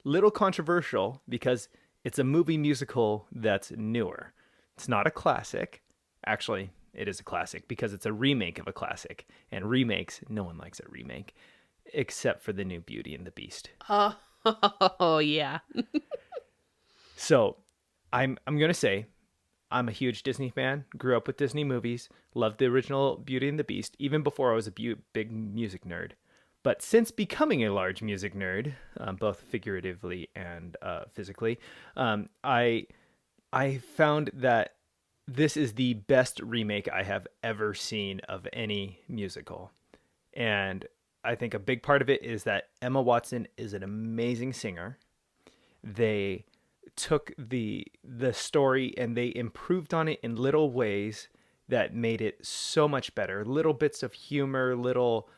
little controversial because it's a movie musical that's newer. It's not a classic. Actually, it is a classic because it's a remake of a classic. And remakes, no one likes a remake, except for the new Beauty and the Beast.
Oh yeah.
So I'm going to say I'm a huge Disney fan, grew up with Disney movies, loved the original Beauty and the Beast, even before I was a big music nerd. But since becoming a large music nerd, both figuratively and physically, I found that this is the best remake I have ever seen of any musical. And I think a big part of it is that Emma Watson is an amazing singer. They took the story and they improved on it in little ways that made it so much better. Little bits of humor, little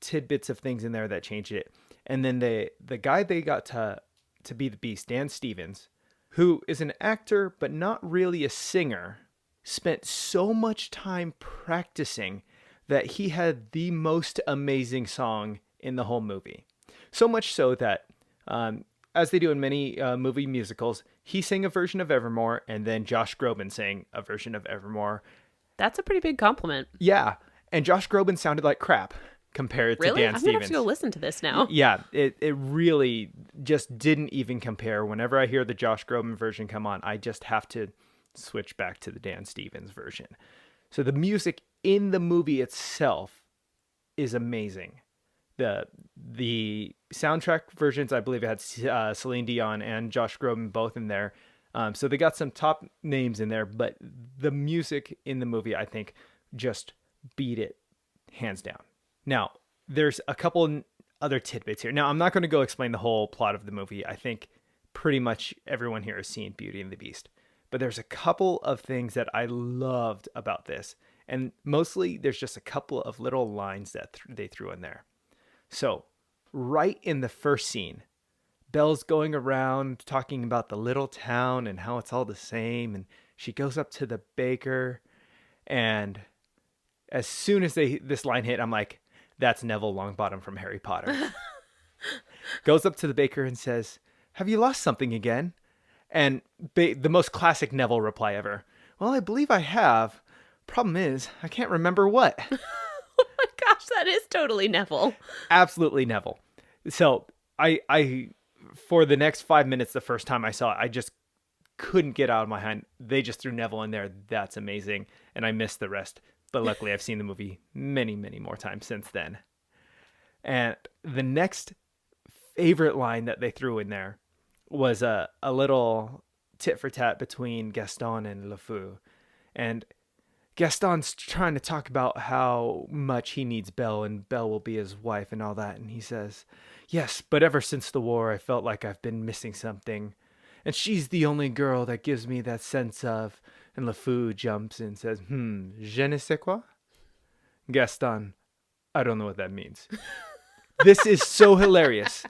tidbits of things in there that changed it. And then the guy they got to be the Beast, Dan Stevens, who is an actor but not really a singer, spent so much time practicing that he had the most amazing song in the whole movie. So much so that, as they do in many movie musicals, he sang a version of Evermore, and then Josh Groban sang a version of Evermore.
That's a pretty big compliment.
Yeah, and Josh Groban sounded like crap compared to Dan Stevens.
I'm going to have to go listen to this now.
Yeah, it really just didn't even compare. Whenever I hear the Josh Groban version come on, I just have to switch back to the Dan Stevens version. So the music in the movie itself is amazing. The soundtrack versions, I believe it had Celine Dion and Josh Groban both in there. So they got some top names in there, but the music in the movie, I think, just beat it hands down. Now, there's a couple other tidbits here. Now, I'm not going to go explain the whole plot of the movie. I think pretty much everyone here has seen Beauty and the Beast. But there's a couple of things that I loved about this. And mostly there's just a couple of little lines that they threw in there. So, right in the first scene, Belle's going around talking about the little town and how it's all the same. And she goes up to the baker. And as soon as this line hit, I'm like, that's Neville Longbottom from Harry Potter. Goes up to the baker and says, "Have you lost something again?" And the most classic Neville reply ever. "Well, I believe I have. Problem is, I can't remember what."
Oh my gosh, that is totally Neville.
Absolutely Neville. So I for the next 5 minutes, the first time I saw it, I just couldn't get out of my mind. They just threw Neville in there. That's amazing. And I missed the rest. But luckily, I've seen the movie many, many more times since then. And the next favorite line that they threw in there was a little tit for tat between Gaston and LeFou. And Gaston's trying to talk about how much he needs Belle and Belle will be his wife and all that. And he says, "Yes, but ever since the war, I felt like I've been missing something. And she's the only girl that gives me that sense of..." And LeFou jumps in and says, "Je ne sais quoi?" Gaston, "I don't know what that means." This is so hilarious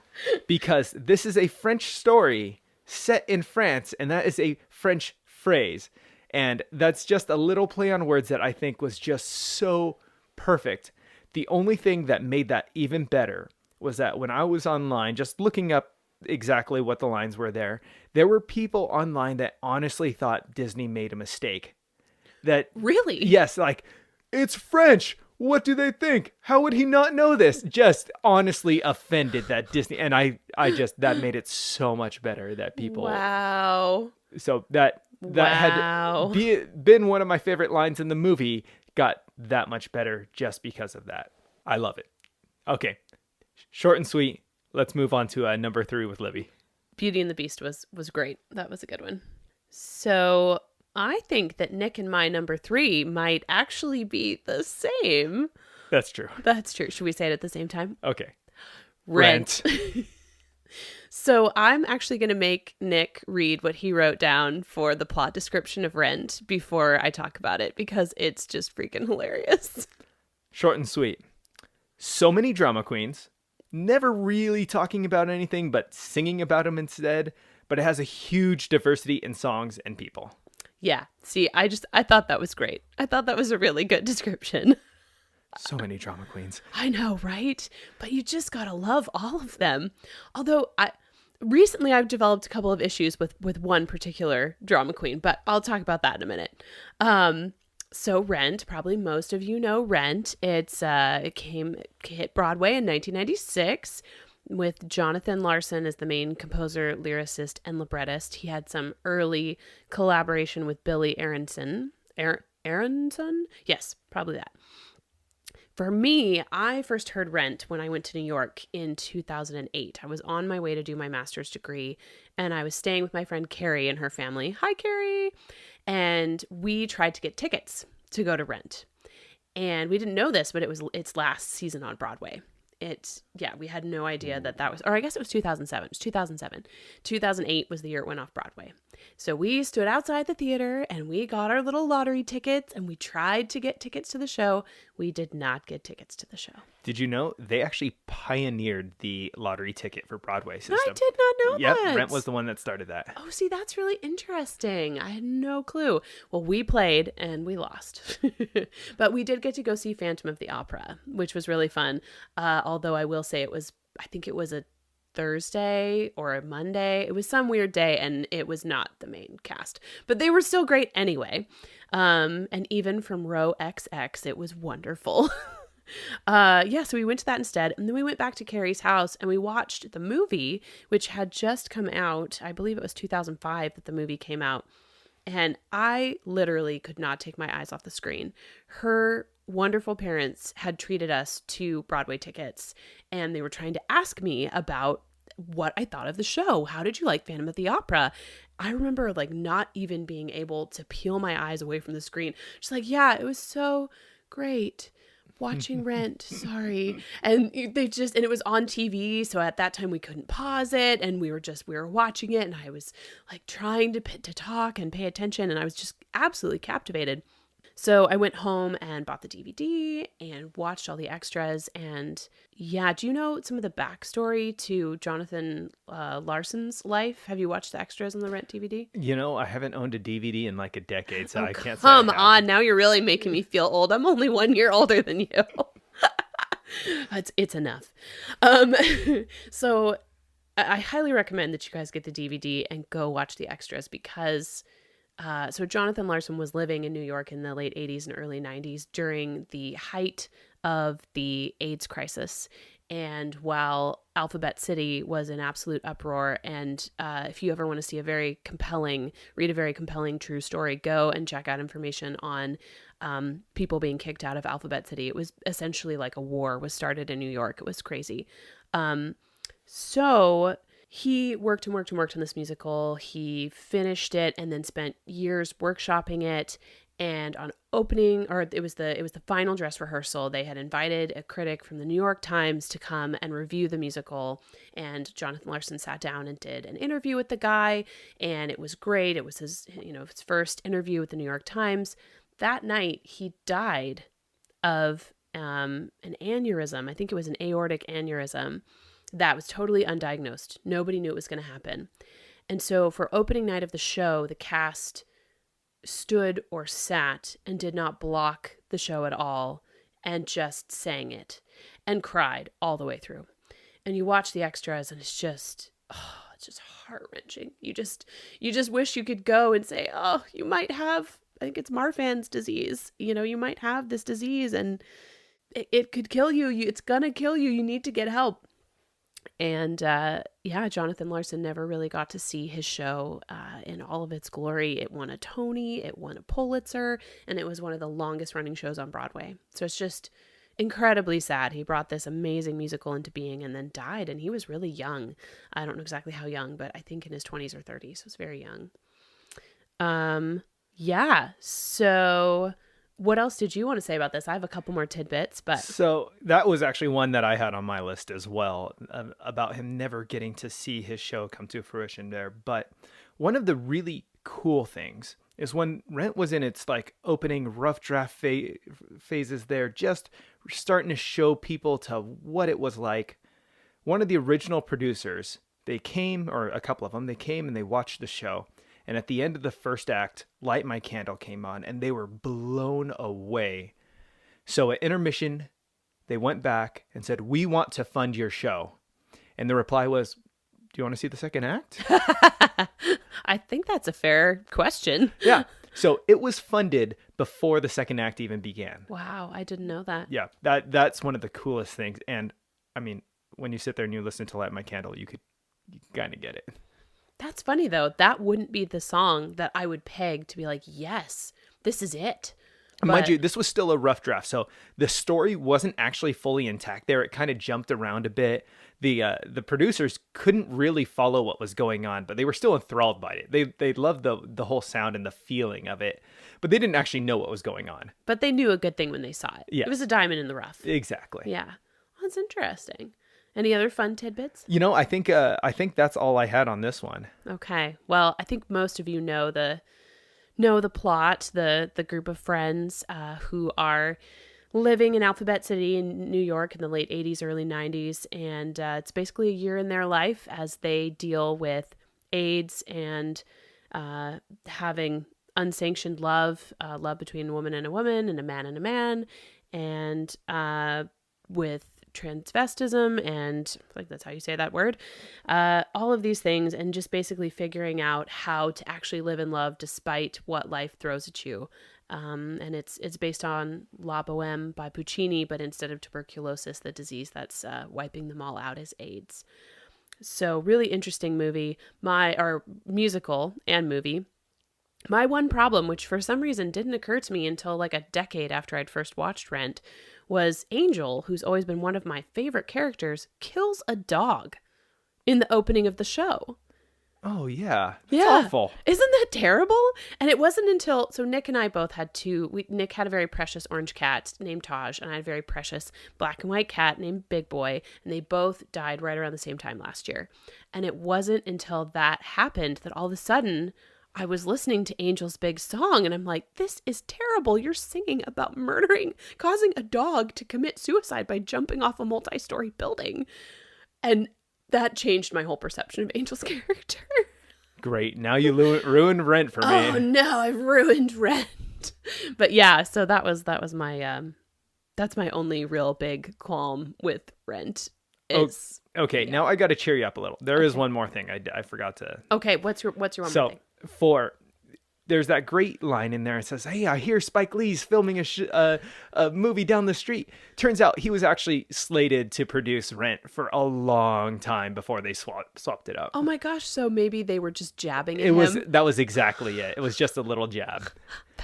because this is a French story set in France, and that is a French phrase. And that's just a little play on words that I think was just so perfect. The only thing that made that even better was that when I was online just looking up exactly what the lines were there were people online that honestly thought Disney made a mistake. That
Really?
Yes, like, it's French. What do they think? How would he not know this? Just honestly offended that Disney, and I just, that made it so much better that people.
Wow.
So that
Wow.
had been one of my favorite lines in the movie got that much better just because of that. I love it. Okay, short and sweet. Let's move on to number 3 with Libby.
Beauty and the Beast was great. That was a good one. So I think that Nick and my number three might actually be the same.
That's true.
That's true. Should we say it at the same time?
Okay.
Rent. So I'm actually going to make Nick read what he wrote down for the plot description of Rent before I talk about it because it's just freaking hilarious.
Short and sweet. So many drama queens, never really talking about anything but singing about them instead, but it has a huge diversity in songs and people.
Yeah. See, I thought that was great. I thought that was a really good description.
So many drama queens.
I know, right? But you just got to love all of them. Although recently I've developed a couple of issues with one particular drama queen, but I'll talk about that in a minute. So Rent, probably most of you know Rent. It hit Broadway in 1996 with Jonathan Larson as the main composer, lyricist, and librettist. He had some early collaboration with Billy Aronson. Aronson? Yes, probably that. For me, I first heard Rent when I went to New York in 2008. I was on my way to do my master's degree, and I was staying with my friend Carrie and her family. Hi, Carrie! And we tried to get tickets to go to Rent. And we didn't know this, but it was its last season on Broadway. We had no idea that was, or I guess it was 2007. It was 2007. 2008 was the year it went off Broadway. So we stood outside the theater and we got our little lottery tickets and we tried to get tickets to the show. We did not get tickets to the show.
Did you know they actually pioneered the lottery ticket for Broadway system?
I did not know
Yep,
that.
Rent was the one that started that.
Oh, see, that's really interesting. I had no clue. Well, we played and we lost. But we did get to go see Phantom of the Opera, which was really fun. Although I will say I think it was a Thursday or a Monday. It was some weird day and it was not the main cast. But they were still great anyway. And even from row XX, it was wonderful. So we went to that instead, and then we went back to Carrie's house and we watched the movie, which had just come out. I believe it was 2005 that the movie came out, and I literally could not take my eyes off the screen. Her wonderful parents had treated us to Broadway tickets, and they were trying to ask me about what I thought of the show. How did you like Phantom of the Opera? I remember not even being able to peel my eyes away from the screen. She's like, yeah, it was so great. Watching Rent, sorry. And it was on TV. So at that time we couldn't pause it. And we were watching it. And I was trying to talk and pay attention. And I was just absolutely captivated. So I went home and bought the DVD and watched all the extras. And yeah, do you know some of the backstory to Jonathan Larson's life? Have you watched the extras on the Rent DVD?
You know, I haven't owned a DVD in a decade, so I can't say.
Come on, now you're really making me feel old. I'm only 1 year older than you. It's enough. So I highly recommend that you guys get the DVD and go watch the extras because so Jonathan Larson was living in New York in the late 80s and early 90s during the height of the AIDS crisis. And while Alphabet City was in absolute uproar, and if you ever want to see read a very compelling true story, go and check out information on people being kicked out of Alphabet City. It was essentially like a war was started in New York. It was crazy. So he worked and worked and worked on this musical. He finished it and then spent years workshopping it. And on opening, or it was the final dress rehearsal, they had invited a critic from the New York Times to come and review the musical. And Jonathan Larson sat down and did an interview with the guy, and it was great. It was his first interview with the New York Times. That night, he died of an aneurysm. I think it was an aortic aneurysm that was totally undiagnosed. Nobody knew it was going to happen. And so for opening night of the show, the cast stood or sat and did not block the show at all and just sang it and cried all the way through. And you watch the extras and it's just heart-wrenching. You just wish you could go and say, oh, you might have, I think it's Marfan's disease. You might have this disease and it could kill you. It's gonna kill you. You need to get help. And Jonathan Larson never really got to see his show in all of its glory. It won a Tony, it won a Pulitzer, and it was one of the longest running shows on Broadway. So it's just incredibly sad. He brought this amazing musical into being and then died, and he was really young. I don't know exactly how young, but I think in his 20s or 30s. So it's very young. Yeah. So what else did you want to say about this? I have a couple more tidbits, but
So that was actually one that I had on my list as well, about him never getting to see his show come to fruition there. But one of the really cool things is when Rent was in its like opening rough draft phases there, just starting to show people to what it was like. One of the original producers, they came, or a couple of them, they came and they watched the show. And at the end of the first act, Light My Candle came on, and they were blown away. So at intermission, they went back and said, "We want to fund your show." And the reply was, "Do you want to see the second act?"
I think that's a fair question.
Yeah. So it was funded before the second act even began.
Wow, I didn't know that.
Yeah, that's one of the coolest things. And I mean, when you sit there and you listen to Light My Candle, you kind of get it.
That's funny though. That wouldn't be the song that I would peg to be like, yes, this is it.
Mind you, this was still a rough draft, so the story wasn't actually fully intact there. It kind of jumped around a bit. The producers couldn't really follow what was going on, but they were still enthralled by it. They loved the whole sound and the feeling of it, but they didn't actually know what was going on.
But they knew a good thing when they saw it.
Yes.
It was a diamond in the rough.
Exactly.
Yeah. That's interesting. Any other fun tidbits?
You know, I think that's all I had on this one.
Okay. Well, I think most of you know the plot. The group of friends who are living in Alphabet City in New York in the late 80s, early 90s, and it's basically a year in their life as they deal with AIDS and having unsanctioned love, love between a woman and a man, and with transvestism and like that's how you say that word, all of these things, and just basically figuring out how to actually live in love despite what life throws at you. And it's based on La Boheme by Puccini, but instead of tuberculosis, the disease that's wiping them all out is AIDS. So really interesting movie, musical and movie. My one problem, which for some reason didn't occur to me until like a decade after I'd first watched Rent, was Angel, who's always been one of my favorite characters, kills a dog in the opening of the show.
Oh, yeah. That's awful.
Isn't that terrible? And it wasn't until, so Nick and I both had Nick had a very precious orange cat named Taj, and I had a very precious black and white cat named Big Boy, and they both died right around the same time last year. And it wasn't until that happened that all of a sudden I was listening to Angel's big song, and I'm like, this is terrible. You're singing about causing a dog to commit suicide by jumping off a multi-story building. And that changed my whole perception of Angel's character.
Great. Now you ruined Rent for me.
Oh no, I've ruined Rent. But yeah, so that was my that's my only real big qualm with Rent.
Okay, now I got to cheer you up a little. There is one more thing I forgot to.
Okay, what's your one more thing?
There's that great line in there. It says, "Hey, I hear Spike Lee's filming a movie down the street." Turns out he was actually slated to produce Rent for a long time before they swapped it up.
Oh my gosh! So maybe they were just jabbing at him.
That was exactly it. It was just a little jab.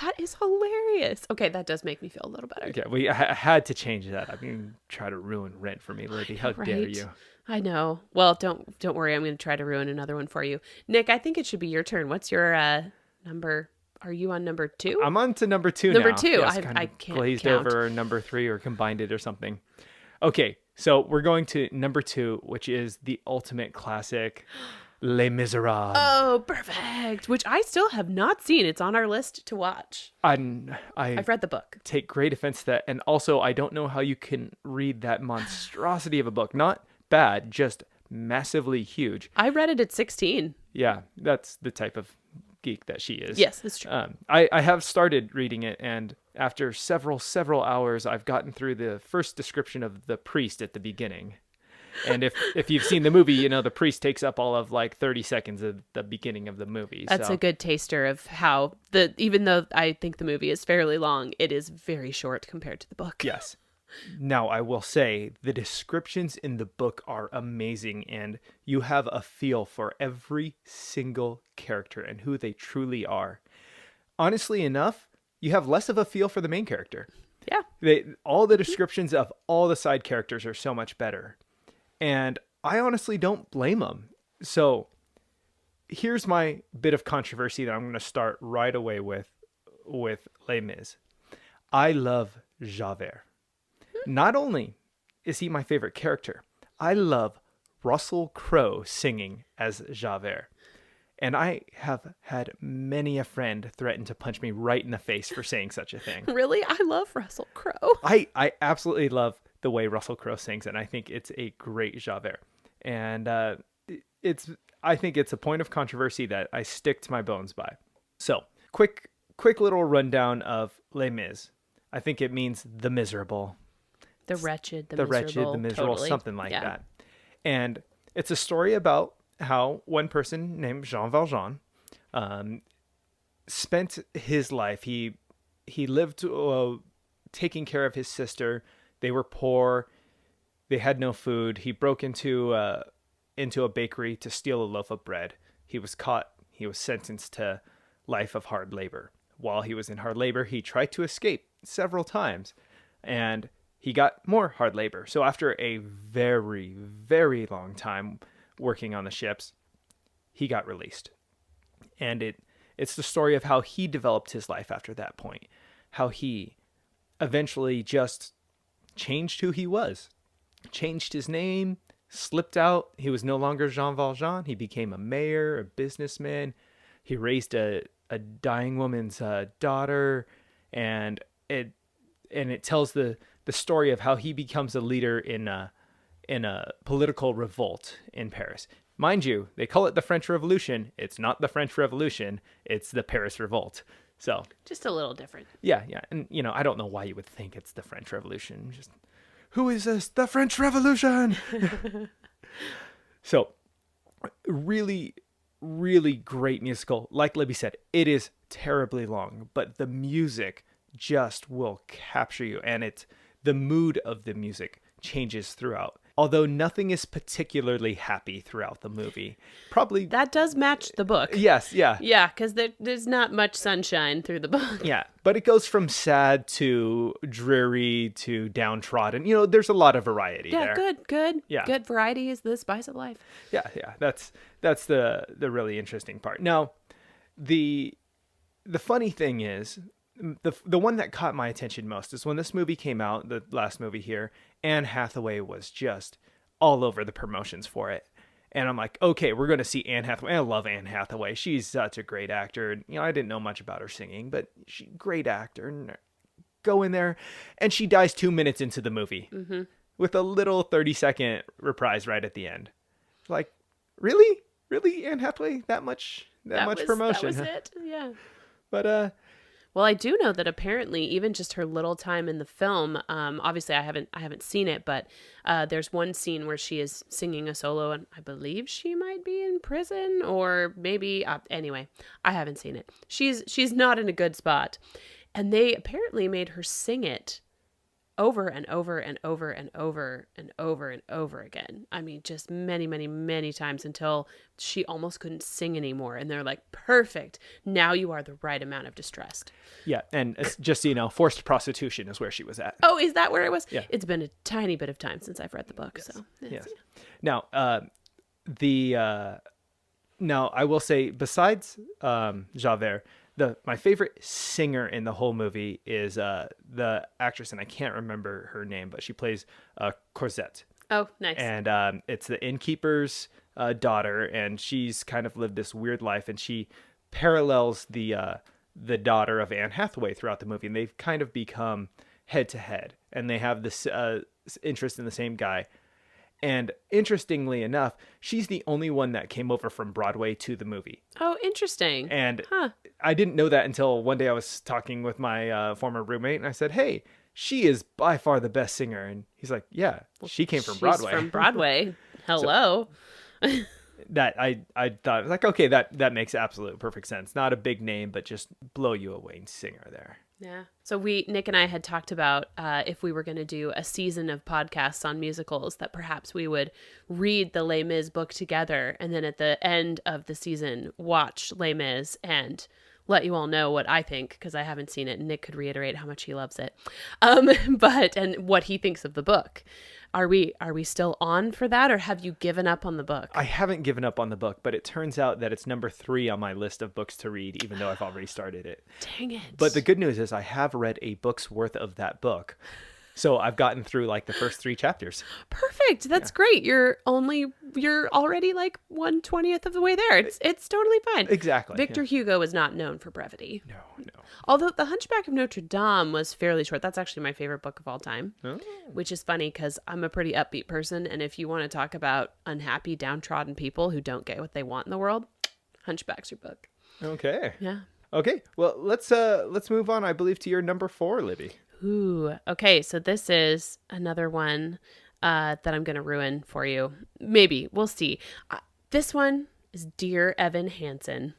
That is hilarious. Okay, that does make me feel a little better.
Okay, we had to change that. I mean, try to ruin Rent for me, Libby. How dare you?
I know. Well, don't worry. I'm going to try to ruin another one for you, Nick. I think it should be your turn. What's your number? Are you on number 2?
I'm on to number 2 now.
Number 2.
Yes,
I can't
glazed
count.
over number 3 or combined it or something. Okay, so we're going to number 2, which is the ultimate classic, Les Miserables.
Oh, perfect. Which I still have not seen. It's on our list to watch.
I've
read the book.
Take great offense to that. And also, I don't know how you can read that monstrosity of a book. Not bad, just massively huge.
I read it at 16.
Yeah, that's the type of geek that she is.
Yes, that's true.
I have started reading it, and after several hours, I've gotten through the first description of the priest at the beginning. And if you've seen the movie, you know the priest takes up all of like 30 seconds of the beginning of the movie.
That's a good taster of how even though I think the movie is fairly long, it is very short compared to the book.
Yes. Now, I will say the descriptions in the book are amazing, and you have a feel for every single character and who they truly are. Honestly enough, you have less of a feel for the main character.
Yeah.
All the descriptions of all the side characters are so much better. And I honestly don't blame them. So here's my bit of controversy that I'm going to start right away with Les Mis. I love Javert. Not only is he my favorite character, I love Russell Crowe singing as Javert. And I have had many a friend threaten to punch me right in the face for saying such a thing.
Really? I love Russell Crowe.
I absolutely love the way Russell Crowe sings, and I think it's a great Javert. And I think it's a point of controversy that I stick to my bones by. So, quick little rundown of Les Mis. I think it means the miserable.
The wretched, the
miserable,
totally.
something like that. And it's a story about how one person named Jean Valjean spent his life. He lived taking care of his sister. They were poor. They had no food. He broke into a bakery to steal a loaf of bread. He was caught. He was sentenced to life of hard labor. While he was in hard labor, he tried to escape several times, and he got more hard labor. So after a very, very long time working on the ships, he got released. And it's the story of how he developed his life after that point, how he eventually just changed who he was, changed his name, slipped out. He was no longer Jean Valjean. He became a mayor, a businessman. He raised a dying woman's daughter, and it tells the story of how he becomes a leader in a political revolt in Paris. Mind you, they call it the French Revolution. It's not the French Revolution. It's the Paris Revolt. So
just a little different.
Yeah. And, I don't know why you would think it's the French Revolution. Just, who is this? The French Revolution! So, really, really great musical. Like Libby said, it is terribly long, but the music just will capture you. And the mood of the music changes throughout. Although nothing is particularly happy throughout the movie. Probably
that does match the book.
Yes, yeah.
Yeah, because there's not much sunshine through the book.
Yeah, but it goes from sad to dreary to downtrodden. There's a lot of variety there.
Yeah, good.
Yeah.
Good variety is the spice of life.
Yeah. That's the really interesting part. Now, the funny thing is, the one that caught my attention most is when this movie came out, the last movie here, Anne Hathaway was just all over the promotions for it. And I'm like, okay, we're going to see Anne Hathaway. I love Anne Hathaway. She's such a great actor. I didn't know much about her singing, but she's a great actor. Go in there. And she dies 2 minutes into the movie with a little 30-second reprise right at the end. Like, really? Really, Anne Hathaway? That much promotion?
That was it, yeah.
But,
well, I do know that apparently even just her little time in the film, obviously I haven't seen it, but there's one scene where she is singing a solo, and I believe she might be in prison, or maybe anyway, I haven't seen it. She's not in a good spot, and they apparently made her sing it over and over and over and over and over and over again. I mean, just many, many, many times until she almost couldn't sing anymore. And they're like, perfect. Now you are the right amount of distressed.
Yeah. And just so you know, forced prostitution is where she was at.
Oh, is that where it was?
Yeah.
It's been a tiny bit of time since I've read the book. Yes. So
yes. Now, now I will say, besides Javert, my favorite singer in the whole movie is the actress, and I can't remember her name, but she plays Cosette.
Oh, nice.
And it's the innkeeper's daughter, and she's kind of lived this weird life, and she parallels the daughter of Anne Hathaway throughout the movie, and they've kind of become head to head, and they have this interest in the same guy. And interestingly enough, she's the only one that came over from Broadway to the movie.
Oh, interesting.
And I didn't know that until one day I was talking with my former roommate, and I said, hey, she is by far the best singer. And he's like, yeah, she came from Broadway.
She's from Broadway. Hello.
That I thought, like, okay, that makes absolute perfect sense. Not a big name, but just blow you away singer there.
Yeah. So Nick and I had talked about if we were going to do a season of podcasts on musicals, that perhaps we would read the Les Mis book together, and then at the end of the season, watch Les Mis and let you all know what I think, because I haven't seen it, and Nick could reiterate how much he loves it, and what he thinks of the book. Are we still on for that, or have you given up on the book?
I haven't given up on the book, but it turns out that it's number 3 on my list of books to read, even though I've already started it.
Dang
But the
it.
good news is I have read a book's worth of that book. So I've gotten through like the first 3 chapters.
Perfect. That's great. You're already like 1/20th of the way there. It's totally fine.
Exactly.
Victor Hugo is not known for brevity.
No, no.
Although The Hunchback of Notre Dame was fairly short. That's actually my favorite book of all time,
Oh.
which is funny because I'm a pretty upbeat person. And if you want to talk about unhappy, downtrodden people who don't get what they want in the world, Hunchback's your book.
Okay.
Yeah.
Okay. Well, let's move on, I believe, to your number 4, Libby.
Ooh. Okay. So this is another one that I'm going to ruin for you. Maybe. We'll see. This one is Dear Evan Hansen,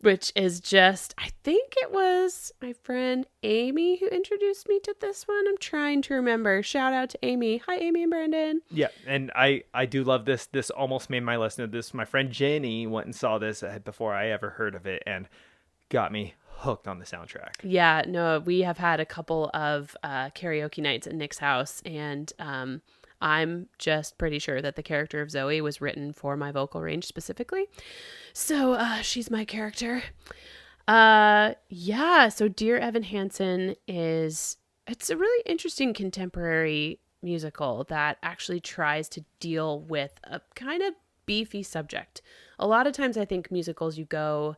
which is just, I think it was my friend Amy who introduced me to this one. I'm trying to remember. Shout out to Amy. Hi, Amy and Brandon.
Yeah, and I do love this. This almost made my list. This my friend Jenny went and saw this before I ever heard of it and got me hooked on the soundtrack.
Yeah, no, we have had a couple of karaoke nights at Nick's house, and I'm just pretty sure that the character of Zoe was written for my vocal range specifically. So she's my character. Yeah, so Dear Evan Hansen it's a really interesting contemporary musical that actually tries to deal with a kind of beefy subject. A lot of times I think musicals you go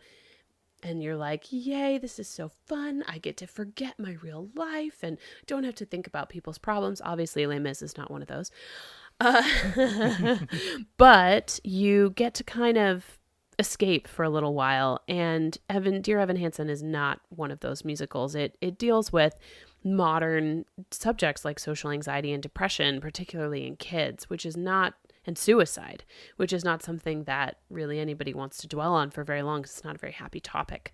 and you're like, yay, this is so fun. I get to forget my real life and don't have to think about people's problems. Obviously, Les Mis is not one of those. But you get to kind of escape for a little while. And Dear Evan Hansen is not one of those musicals. It deals with modern subjects like social anxiety and depression, particularly in kids, and suicide, which is not something that really anybody wants to dwell on for very long because it's not a very happy topic.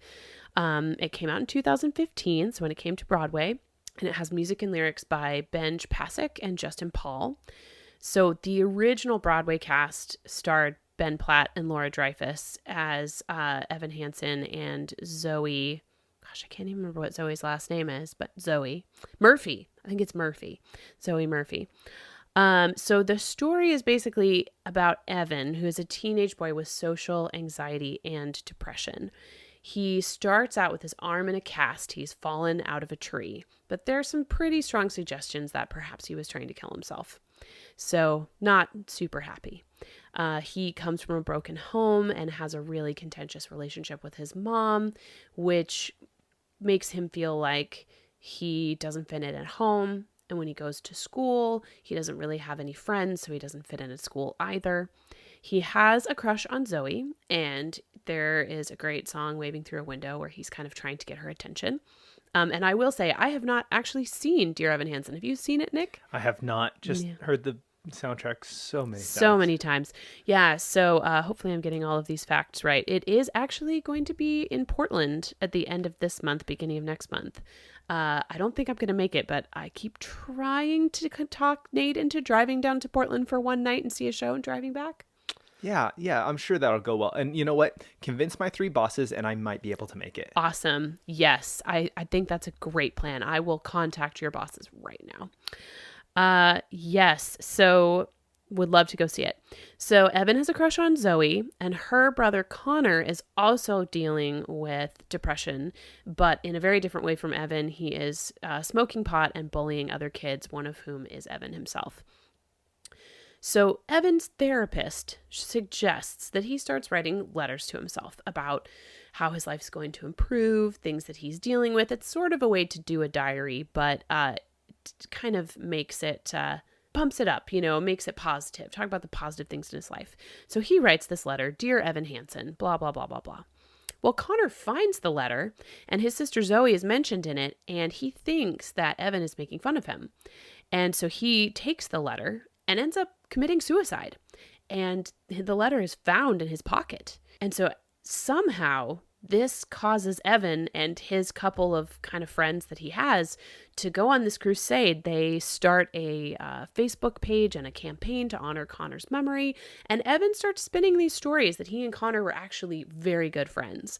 It came out in 2015, so when it came to Broadway, and it has music and lyrics by Benj Pasek and Justin Paul. So the original Broadway cast starred Ben Platt and Laura Dreyfus as Evan Hansen and Zoe. Gosh, I can't even remember what Zoe's last name is, but Zoe Murphy. I think it's Murphy. Zoe Murphy. So the story is basically about Evan, who is a teenage boy with social anxiety and depression. He starts out with his arm in a cast. He's fallen out of a tree, but there are some pretty strong suggestions that perhaps he was trying to kill himself. So not super happy. He comes from a broken home and has a really contentious relationship with his mom, which makes him feel like he doesn't fit in at home. And when he goes to school, he doesn't really have any friends, so he doesn't fit in at school either. He has a crush on Zoe, and there is a great song, Waving Through a Window, where he's kind of trying to get her attention. And I will say, I have not actually seen Dear Evan Hansen. Have you seen it, Nick?
I have not. Just heard the soundtrack so many times.
So many times. Yeah, so hopefully I'm getting all of these facts right. It is actually going to be in Portland at the end of this month, beginning of next month. I don't think I'm going to make it, but I keep trying to talk Nate into driving down to Portland for one night and see a show and driving back.
Yeah, I'm sure that'll go well. And you know what? Convince my 3 bosses and I might be able to make it.
Awesome. Yes, I think that's a great plan. I will contact your bosses right now. Yes, so would love to go see it. So Evan has a crush on Zoe, and her brother Connor is also dealing with depression, but in a very different way from Evan. He is smoking pot and bullying other kids, one of whom is Evan himself. So Evan's therapist suggests that he starts writing letters to himself about how his life's going to improve, things that he's dealing with. It's sort of a way to do a diary, but kind of makes it, pumps it up, makes it positive. Talk about the positive things in his life. So he writes this letter, Dear Evan Hansen, blah, blah, blah, blah, blah. Well, Connor finds the letter, and his sister Zoe is mentioned in it, and he thinks that Evan is making fun of him. And so he takes the letter and ends up committing suicide. And the letter is found in his pocket. And so somehow this causes Evan and his couple of kind of friends that he has to go on this crusade. They start a Facebook page and a campaign to honor Connor's memory. And Evan starts spinning these stories that he and Connor were actually very good friends.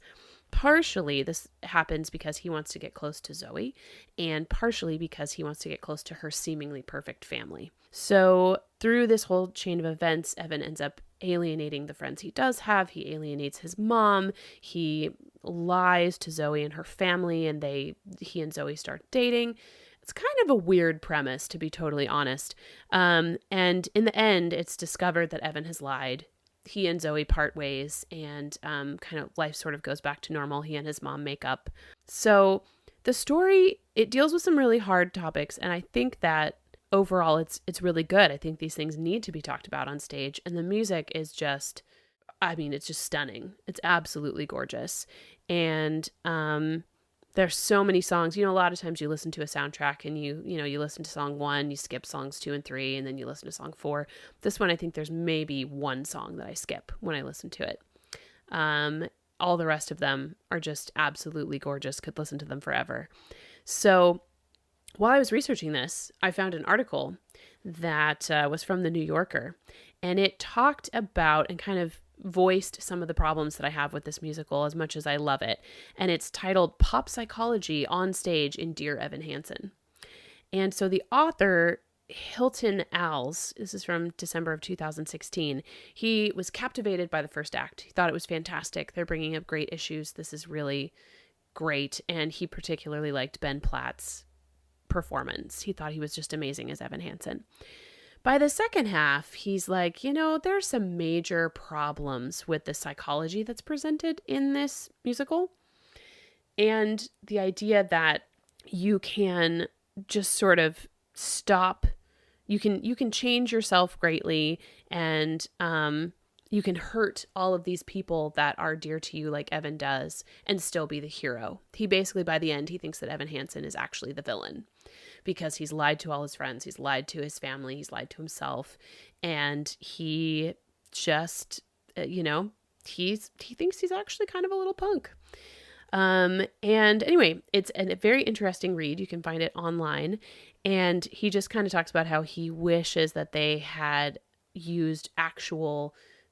Partially, this happens because he wants to get close to Zoe, and partially because he wants to get close to her seemingly perfect family. So, through this whole chain of events, Evan ends up alienating the friends he does have. He alienates his mom. He lies to Zoe and her family, and he and Zoe start dating. It's kind of a weird premise, to be totally honest. And in the end, it's discovered that Evan has lied. He and Zoe part ways, and kind of life sort of goes back to normal. He and his mom make up. So the story, it deals with some really hard topics, and I think that overall it's really good. I think these things need to be talked about on stage, and the music is just, I mean, it's just stunning. It's absolutely gorgeous. And there's so many songs. A lot of times you listen to a soundtrack and you listen to song 1, you skip songs 2 and 3, and then you listen to song 4. This one, I think there's maybe one song that I skip when I listen to it. All the rest of them are just absolutely gorgeous. Could listen to them forever. So while I was researching this, I found an article that was from the New Yorker, and it talked about and kind of voiced some of the problems that I have with this musical as much as I love it. And it's titled Pop Psychology on Stage in Dear Evan Hansen. And so the author, Hilton Als, this is from December of 2016, he was captivated by the first act. He thought it was fantastic. They're bringing up great issues. This is really great. And he particularly liked Ben Platt's performance. He thought he was just amazing as Evan Hansen. By the second half, he's like, there's some major problems with the psychology that's presented in this musical. And the idea that you can just sort of stop, you can change yourself greatly, and you can hurt all of these people that are dear to you like Evan does and still be the hero. He basically, by the end, he thinks that Evan Hansen is actually the villain, because he's lied to all his friends, he's lied to his family, he's lied to himself, and he just, he thinks he's actually kind of a little punk. And anyway, it's a very interesting read. You can find it online, and he just kind of talks about how he wishes that they had used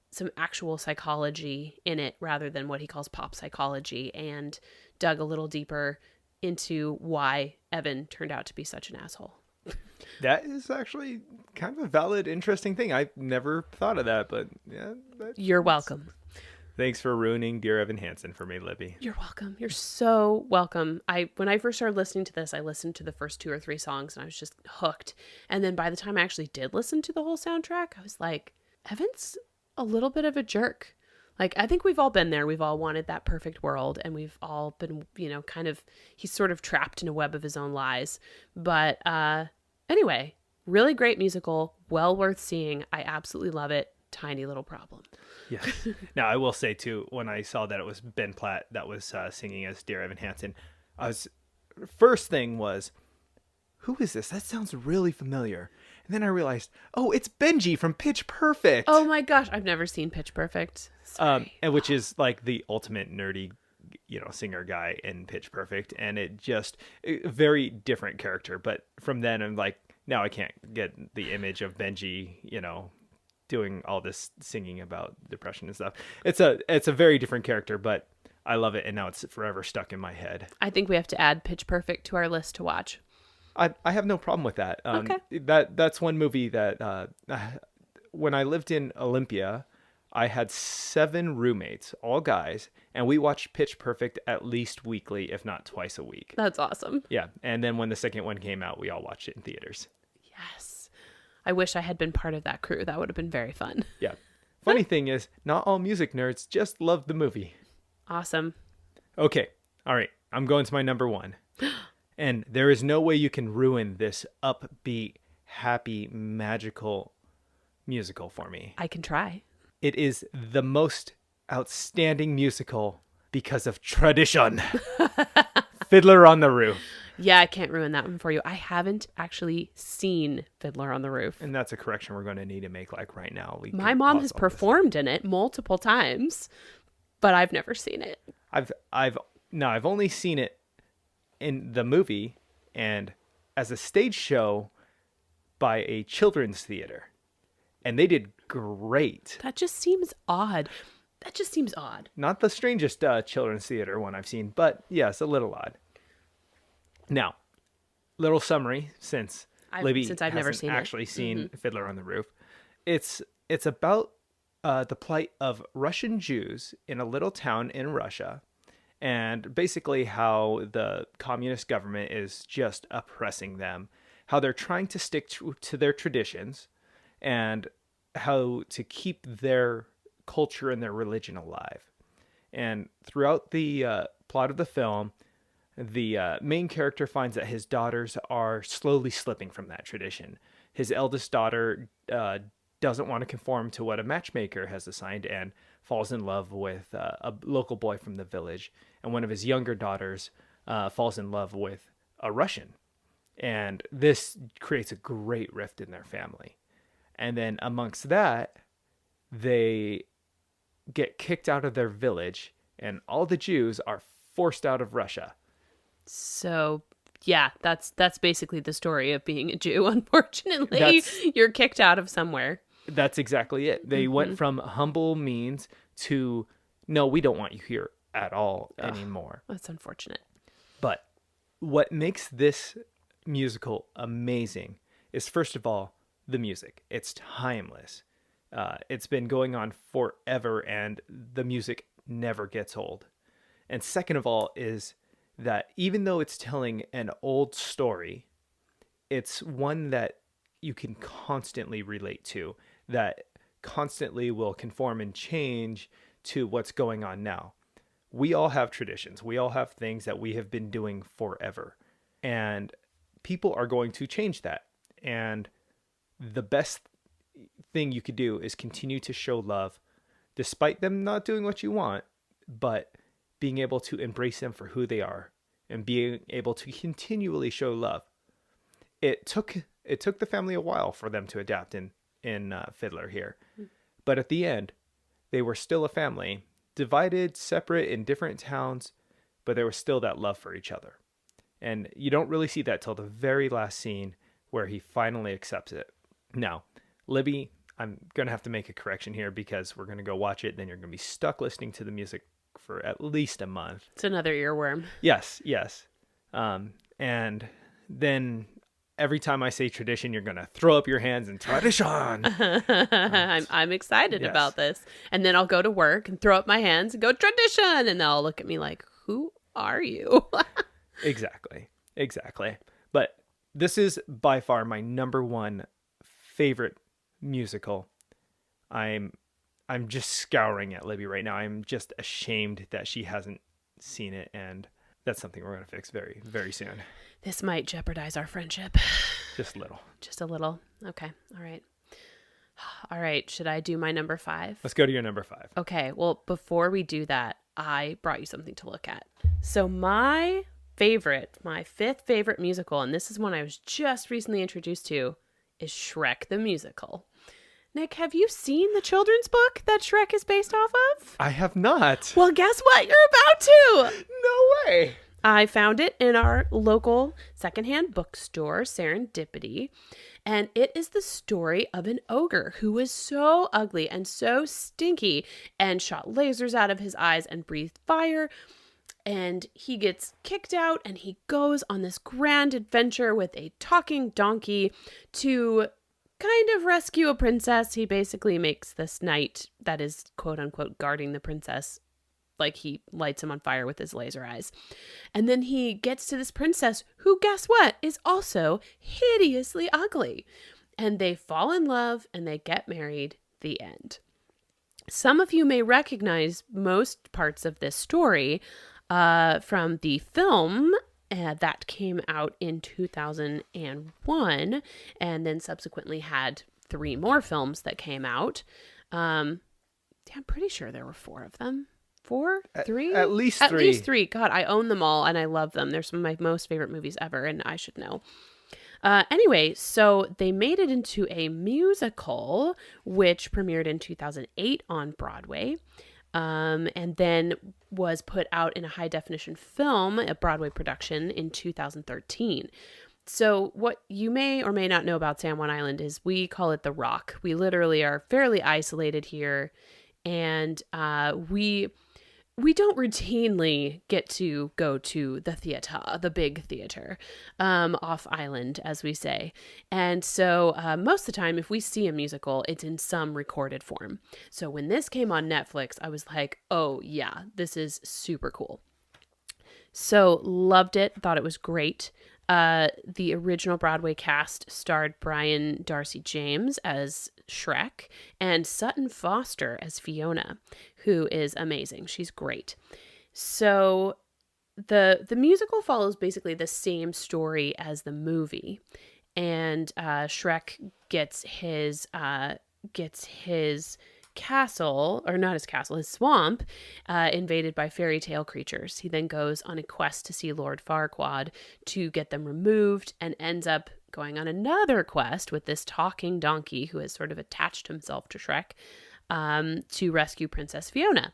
some actual psychology in it rather than what he calls pop psychology, and dug a little deeper into why Evan turned out to be such an asshole.
That is actually kind of a valid, interesting thing. I've never thought of that, but yeah.
You're welcome.
Thanks for ruining Dear Evan Hansen for me, Libby.
You're welcome. You're so welcome. When I first started listening to this, I listened to the first 2 or 3 songs and I was just hooked. And then by the time I actually did listen to the whole soundtrack, I was like, Evan's a little bit of a jerk. Like, I think we've all been there. We've all wanted that perfect world, and we've all been, he's sort of trapped in a web of his own lies. But anyway, really great musical, well worth seeing. I absolutely love it. Tiny little problem.
Yes. Now, I will say, too, when I saw that it was Ben Platt that was singing as Dear Evan Hansen, first thing was, who is this? That sounds really familiar. And then I realized, oh, it's Benji from Pitch Perfect.
Oh my gosh, I've never seen Pitch Perfect.
And which is like the ultimate nerdy, singer guy in Pitch Perfect. And it just, a very different character. But from then, I'm like, now I can't get the image of Benji, doing all this singing about depression and stuff. It's a very different character, but I love it. And now it's forever stuck in my head.
I think we have to add Pitch Perfect to our list to watch.
I have no problem with that.
Okay.
That's one movie that when I lived in Olympia, I had 7 roommates, all guys, and we watched Pitch Perfect at least weekly, if not twice a week.
That's awesome.
Yeah, and then when the second one came out, we all watched it in theaters.
Yes. I wish I had been part of that crew. That would have been very fun.
Yeah. Funny thing is, not all music nerds just love the movie.
Awesome.
Okay. All right. I'm going to my number 1. And there is no way you can ruin this upbeat, happy, magical musical for me.
I can try.
It is the most outstanding musical because of tradition. Fiddler on the Roof.
Yeah, I can't ruin that one for you. I haven't actually seen Fiddler on the Roof.
And that's a correction we're going to need to make right now.
My mom has performed in it multiple times, but I've never seen it.
I've only seen it in the movie and as a stage show by a children's theater, and they did great.
That just seems odd. That just seems odd.
Not the strangest children's theater one I've seen, but yes, a little odd. Now, little summary, since Libby
Since I've never
hasn't
seen it.
actually seen Fiddler on the Roof. It's about the plight of Russian Jews in a little town in Russia, and basically how the communist government is just oppressing them, how they're trying to stick to their traditions, and how to keep their culture and their religion alive. And throughout the plot of the film, the main character finds that his daughters are slowly slipping from that tradition. His eldest daughter doesn't want to conform to what a matchmaker has assigned and falls in love with a local boy from the village. And one of his younger daughters falls in love with a Russian. And this creates a great rift in their family. And then amongst that, they get kicked out of their village, and all the Jews are forced out of Russia.
So, yeah, that's basically the story of being a Jew, unfortunately. You're kicked out of somewhere.
That's exactly it. They went from humble means to, no, we don't want you here at all anymore.
That's unfortunate.
But what makes this musical amazing is, first of all, the music. It's timeless. It's been going on forever, and the music never gets old. And second of all is that even though it's telling an old story, it's one that you can constantly relate to, that constantly will conform and change to what's going on now. We all have traditions. We all have things that we have been doing forever. And people are going to change that. And the best thing you could do is continue to show love, despite them not doing what you want, but being able to embrace them for who they are and being able to continually show love. It took the family a while for them to adapt in Fiddler here. But at the end, they were still a family, divided, separate in different towns, but there was still that love for each other. And you don't really see that till the very last scene where he finally accepts it. Now, Libby, I'm going to have to make a correction here because we're going to go watch it. Then you're going to be stuck listening to the music for at least a month.
It's another earworm.
Yes. And then every time I say tradition, you're going to throw up your hands and tradition.
I'm excited about this. And then I'll go to work and throw up my hands and go tradition. And they'll all look at me like, who are you?
Exactly. But this is by far my number one favorite musical. I'm just scouring at Libby right now. I'm just ashamed that she hasn't seen it, and that's something we're going to fix very, very soon.
This might jeopardize our friendship.
Just a little.
Just a little. Okay. All right. All right. Should I do my number 5?
Let's go to your number 5.
Okay. Well, before we do that, I brought you something to look at. So my 5th favorite musical, and this is one I was just recently introduced to, is Shrek the Musical. Nick, have you seen the children's book that Shrek is based off of?
I have not.
Well, guess what? You're about to.
No way.
I found it in our local secondhand bookstore, Serendipity, and it is the story of an ogre who was so ugly and so stinky and shot lasers out of his eyes and breathed fire. And he gets kicked out and he goes on this grand adventure with a talking donkey to kind of rescue a princess. He basically makes this knight that is quote unquote guarding the princess, like he lights him on fire with his laser eyes. And then he gets to this princess who, guess what, is also hideously ugly. And they fall in love and they get married. The end. Some of you may recognize most parts of this story from the film that came out in 2001 and then subsequently had 3 more films that came out. I'm pretty sure there were 4 of them. 4? 3?
At least 3.
At least 3. God, I own them all and I love them. They're some of my most favorite movies ever and I should know. Anyway, so they made it into a musical, which premiered in 2008 on Broadway. And then was put out in a high definition film, a Broadway production in 2013. So what you may or may not know about San Juan Island is we call it the Rock. We literally are fairly isolated here and we don't routinely get to go to the theater, the big theater, off island, as we say. And so most of the time, if we see a musical, it's in some recorded form. So when this came on Netflix, I was like, oh yeah, this is super cool. So loved it, thought it was great. The original Broadway cast starred Brian Darcy James as Shrek and Sutton Foster as Fiona, who is amazing. She's great. So the musical follows basically the same story as the movie, and Shrek gets his castle, or not his castle, his swamp, invaded by fairy tale creatures. He then goes on a quest to see Lord Farquaad to get them removed, and ends up going on another quest with this talking donkey who has sort of attached himself to Shrek, to rescue Princess Fiona.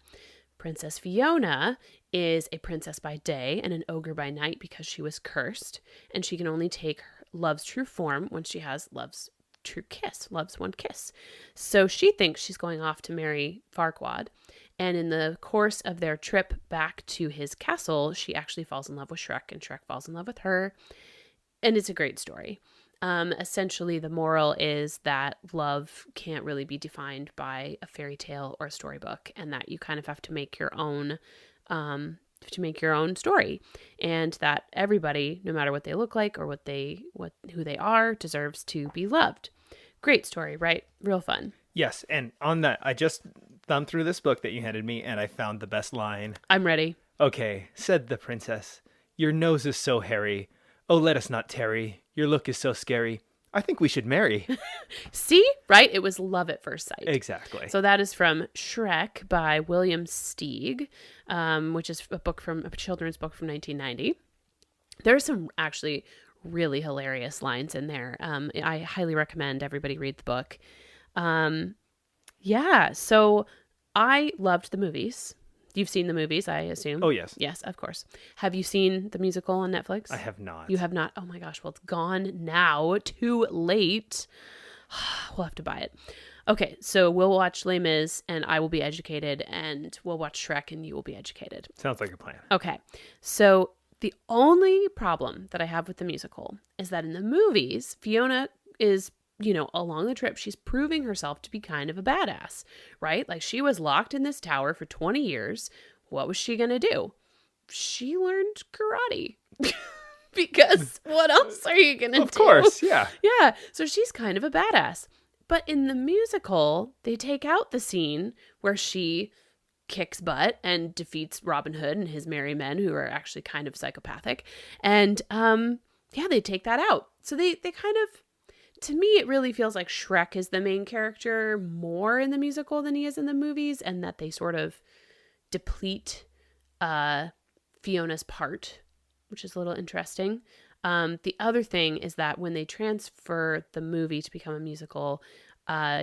Princess Fiona is a princess by day and an ogre by night because she was cursed, and she can only take love's true form when she has love's true kiss, love's one kiss. So she thinks she's going off to marry Farquaad, and in the course of their trip back to his castle, she actually falls in love with Shrek, and Shrek falls in love with her, and it's a great story. Essentially, the moral is that love can't really be defined by a fairy tale or a storybook, and that you kind of have to make your own story, and that everybody, no matter what they look like or who they are, deserves to be loved. Great story, right? Real fun.
Yes, and on that, I just thumbed through this book that you handed me, and I found the best line.
I'm ready.
Okay, said the princess, your nose is so hairy. Oh, let us not tarry. Your look is so scary. I think we should marry.
See? Right? It was love at first sight.
Exactly.
So that is from Shrek by William Steig, which is a children's book from 1990. There's some actually really hilarious lines in there. I highly recommend everybody read the book. Yeah, so I loved the movies. You've seen the movies, I assume?
Oh, yes.
Yes, of course. Have you seen the musical on Netflix?
I have not.
You have not? Oh my gosh, well, it's gone now. Too late. We'll have to buy it. Okay, so we'll watch Les Mis, and I will be educated, and we'll watch Shrek, and you will be educated.
Sounds like a plan.
Okay, so the only problem that I have with the musical is that in the movies, Fiona is, along the trip, she's proving herself to be kind of a badass, right? Like, she was locked in this tower for 20 years. What was she going to do? She learned karate. Because what else are you going to do?
Of course, yeah.
Yeah, so she's kind of a badass. But in the musical, they take out the scene where she kicks butt and defeats Robin Hood and his merry men, who are actually kind of psychopathic. And they take that out. So they kind of, to me, it really feels like Shrek is the main character more in the musical than he is in the movies, and that they sort of deplete Fiona's part, which is a little interesting. The other thing is that when they transfer the movie to become a musical,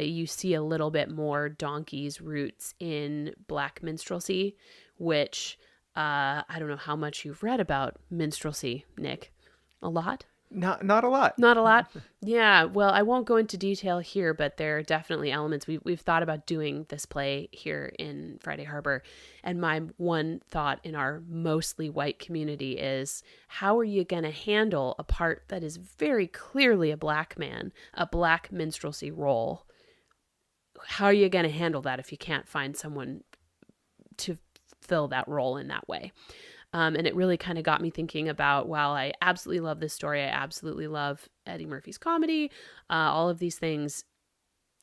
you see a little bit more Donkey's roots in black minstrelsy, which I don't know how much you've read about minstrelsy, Nick. A lot?
Not a lot.
Not a lot? Yeah, well, I won't go into detail here, but there are definitely elements. We've thought about doing this play here in Friday Harbor, and my one thought in our mostly white community is, how are you going to handle a part that is very clearly a black man, a black minstrelsy role? How are you going to handle that if you can't find someone to fill that role in that way? And it really kind of got me thinking about, while I absolutely love this story, I absolutely love Eddie Murphy's comedy, all of these things,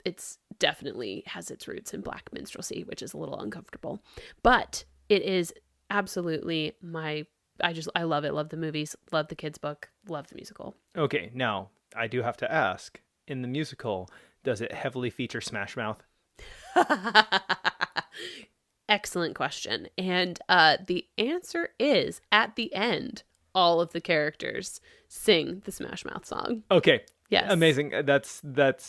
it's definitely has its roots in black minstrelsy, which is a little uncomfortable. But it is absolutely I love it. Love the movies, love the kids' book, love the musical.
Okay, now, I do have to ask, in the musical, does it heavily feature Smash Mouth?
Excellent question. And the answer is, at the end, all of the characters sing the Smash Mouth song.
Okay.
Yes.
Amazing. That's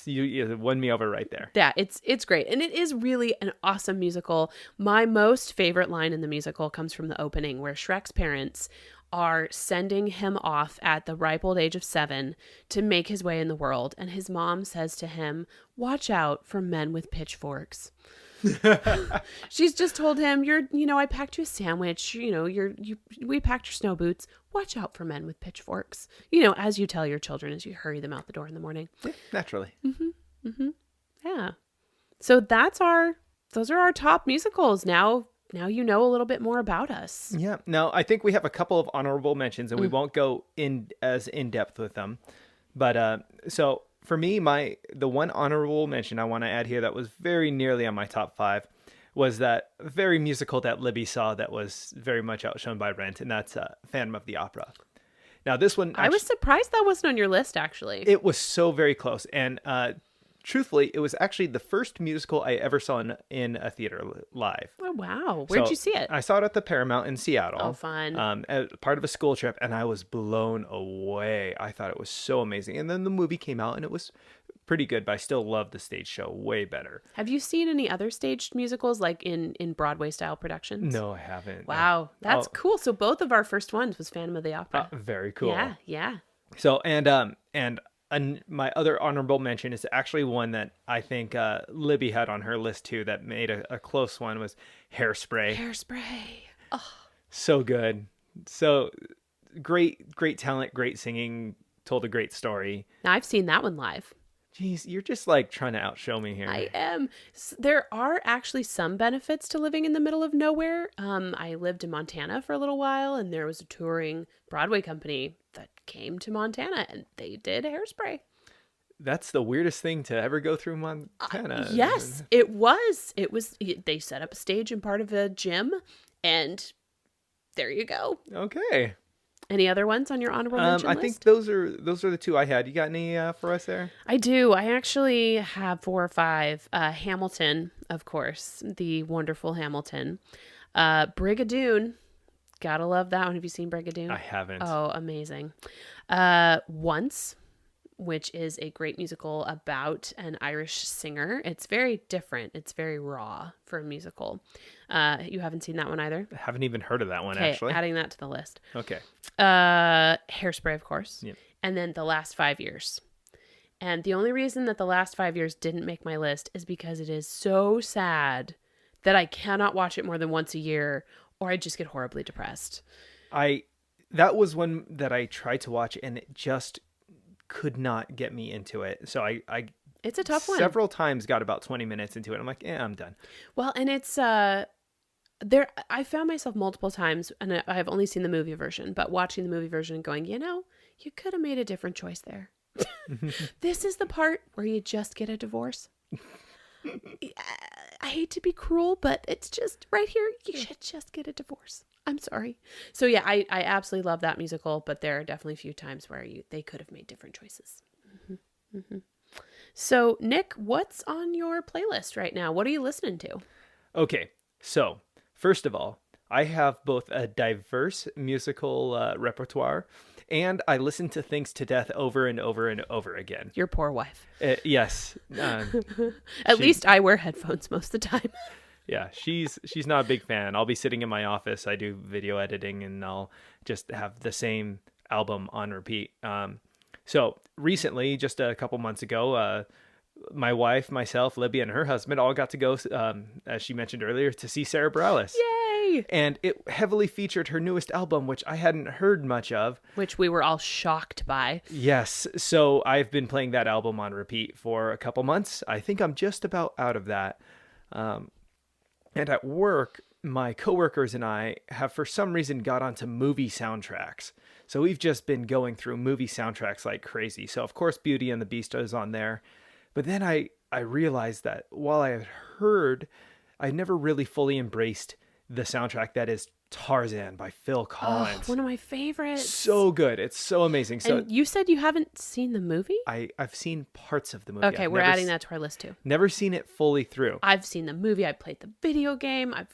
you won me over right there.
Yeah, it's great. And it is really an awesome musical. My most favorite line in the musical comes from the opening, where Shrek's parents are sending him off at the ripe old age of 7 to make his way in the world. And his mom says to him, "Watch out for men with pitchforks." She's just told him, I packed you a sandwich. We packed your snow boots. Watch out for men with pitchforks. As you tell your children as you hurry them out the door in the morning.
Yeah, naturally.
Yeah. So those are our top musicals. Now you know a little bit more about us.
Yeah. Now, I think we have a couple of honorable mentions, and we won't go in depth with them. But so for me, the one honorable mention I want to add here that was very nearly on my top 5 was that very musical that Libby saw that was very much outshone by Rent, and that's Phantom of the Opera. Now, this one,
I was surprised that wasn't on your list, actually.
it was so very close, and truthfully, it was actually the first musical I ever saw in a theater live.
Oh, wow. Where'd you see it?
I saw it at the Paramount in Seattle.
Oh, fun.
As part of a school trip, and I was blown away. I thought it was so amazing. And then the movie came out, and it was pretty good, but I still love the stage show way better.
Have you seen any other staged musicals, like in Broadway-style productions?
No, I haven't.
Wow. That's cool. So both of our first ones was Phantom of the Opera.
Very cool.
Yeah.
So, and my other honorable mention is actually one that I think Libby had on her list too that made a close one was Hairspray.
Hairspray. Oh.
So good. So great talent, great singing, told a great story.
Now, I've seen that one live.
Jeez, you're just like trying to outshow me here.
I am. There are actually some benefits to living in the middle of nowhere. I lived in Montana for a little while, and there was a touring Broadway company that came to Montana, and they did Hairspray.
That's the weirdest thing to ever go through Montana.
Yes, it was. They set up a stage in part of a gym, and there you go.
Okay.
Any other ones on your honorable mention list?
I think those are the two I had. You got any for us there?
I do. I actually have 4 or 5. Hamilton, of course, the wonderful Hamilton. Brigadoon, gotta love that one. Have you seen Brigadoon?
I haven't.
Oh, amazing. Once, which is a great musical about an Irish singer. It's very different. It's very raw for a musical. You haven't seen that one either?
I haven't even heard of that one,
Okay,
actually.
adding that to the list.
Okay.
Hairspray, of course.
Yep.
And then The Last 5 Years. And the only reason that The Last 5 Years didn't make my list is because it is so sad that I cannot watch it more than once a year, or I just get horribly depressed.
That was one that I tried to watch, and it just could not get me into it. So I
it's a tough one.
Several times got about 20 minutes into it. I'm like, I'm done.
Well, and it's there. I found myself multiple times, and I've only seen the movie version, but watching the movie version and going, you could have made a different choice there. This is the part where you just get a divorce. I hate to be cruel, but it's just right here. You should just get a divorce. I'm sorry. So yeah, I absolutely love that musical, but there are definitely a few times where they could have made different choices. Mm-hmm. Mm-hmm. So Nick, what's on your playlist right now? What are you listening to?
Okay, so first of all, I have both a diverse musical repertoire, and I listen to things to death over and over and over again.
Your poor wife.
Yes.
At least I wear headphones most of the time.
Yeah, she's not a big fan. I'll be sitting in my office. I do video editing, and I'll just have the same album on repeat. So recently, just a couple months ago, my wife, myself, Libby, and her husband all got to go, as she mentioned earlier, to see Sarah Bareilles.
Yay!
And it heavily featured her newest album, which I hadn't heard much of.
Which we were all shocked by.
Yes. So I've been playing that album on repeat for a couple months. I think I'm just about out of that. And at work, my coworkers and I have for some reason got onto movie soundtracks. So we've just been going through movie soundtracks like crazy. So of course Beauty and the Beast is on there. But then I realized that while I had heard, I never really fully embraced the soundtrack that is Tarzan by Phil Collins.
Oh, one of my favorites.
So good. It's so amazing. So
and you said you haven't seen the movie?
I've seen parts of the movie.
Okay, we're adding that to our list too.
Never seen it fully through.
I've seen the movie. I played the video game. I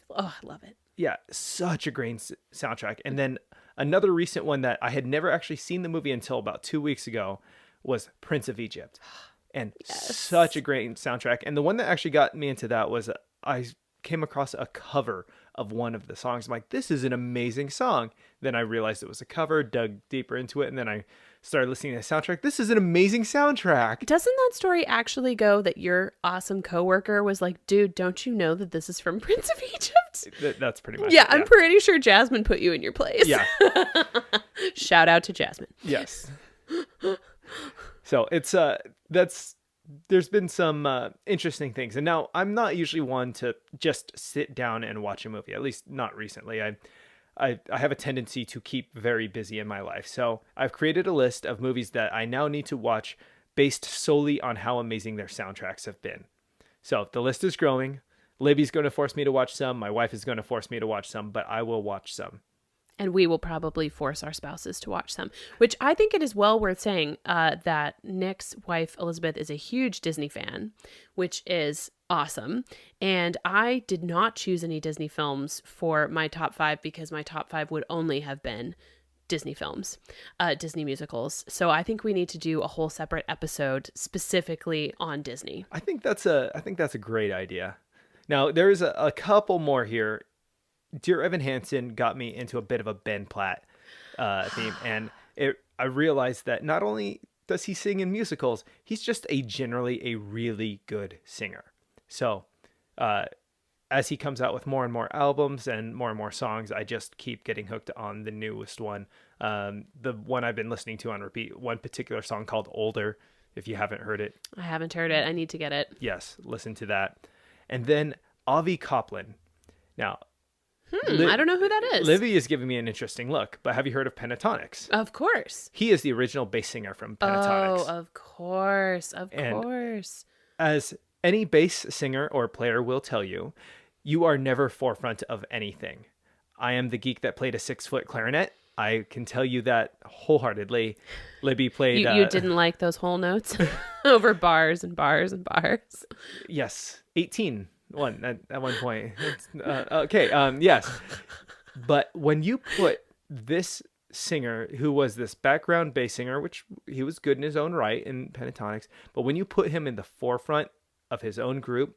love it.
Yeah, such a great soundtrack. And then another recent one that I had never actually seen the movie until about 2 weeks ago was Prince of Egypt. And such a great soundtrack. And the one that actually got me into that was I came across a cover of one of the songs. I'm like, this is an amazing song. Then I realized it was a cover, dug deeper into it, and then I started listening to the soundtrack. This is an amazing soundtrack.
Doesn't that story actually go that your awesome coworker was like, dude, don't you know that this is from Prince of Egypt?
That's pretty much
Yeah,
it,
I'm pretty sure Jasmine put you in your place.
Yeah.
Shout out to Jasmine.
Yes. So it's there's been some interesting things, and now I'm not usually one to just sit down and watch a movie. At least not recently. I have a tendency to keep very busy in my life, so I've created a list of movies that I now need to watch based solely on how amazing their soundtracks have been. So the list is growing. Libby's going to force me to watch some. My wife is going to force me to watch some, but I will watch some.
And we will probably force our spouses to watch them, which I think it is well worth saying that Nick's wife, Elizabeth, is a huge Disney fan, which is awesome. And I did not choose any Disney films for my top 5 because my top 5 would only have been Disney films, Disney musicals. So I think we need to do a whole separate episode specifically on Disney.
I think that's a great idea. Now, there's a couple more here. Dear Evan Hansen got me into a bit of a Ben Platt theme, and I realized that not only does he sing in musicals, he's just generally a really good singer. So, as he comes out with more and more albums and more songs, I just keep getting hooked on the newest one. The one I've been listening to on repeat, one particular song called Older. If you haven't heard it.
I haven't heard it. I need to get it.
Yes, listen to that. And then Avi Copland. Now,
I don't know who that is.
Livy is giving me an interesting look, but have you heard of Pentatonics?
Of course.
He is the original bass singer from Pentatonics.
Oh, of course. Of course.
As any bass singer or player will tell you, you are never forefront of anything. I am the geek that played a 6-foot clarinet. I can tell you that wholeheartedly. Libby played...
You didn't like those whole notes over bars and bars and bars?
Yes. 18. At one point. Okay. Yes. But when you put this singer, who was this background bass singer, which he was good in his own right in Pentatonics, but when you put him in the forefront of his own group,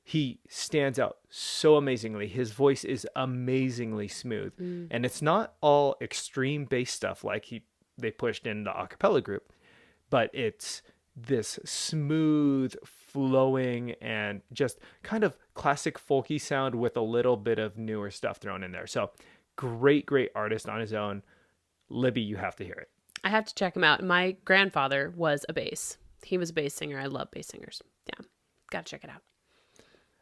he stands out so amazingly. His voice is amazingly smooth. And it's not all extreme bass stuff like they pushed in the a cappella group, but it's this smooth, flowing, and just kind of classic folky sound with a little bit of newer stuff thrown in there. So great artist on his own. Libby, you have to hear it.
I have to check him out. My grandfather was a bass. He was a bass singer. I love bass singers. Yeah. Got to check it out.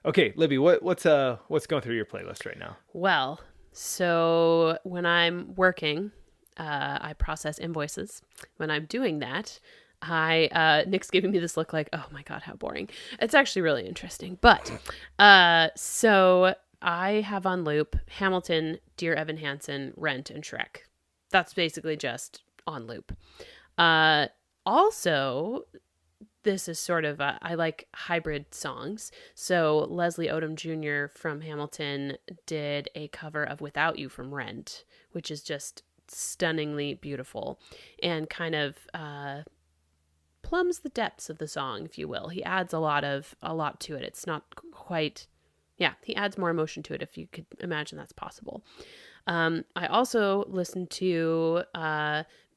Okay, Libby, what's going through your playlist right now?
Well, so when I'm working, I process invoices. When I'm doing that, Nick's giving me this look like, oh my God, how boring. It's actually really interesting. But, so I have on loop Hamilton, Dear Evan Hansen, Rent, and Shrek. That's basically just on loop. Also, this is sort of, I like hybrid songs. So Leslie Odom Jr. from Hamilton did a cover of Without You from Rent, which is just stunningly beautiful and kind of, plumbs the depths of the song, if you will. He adds a lot to it. It's not quite, he adds more emotion to it, if you could imagine that's possible. I also listened to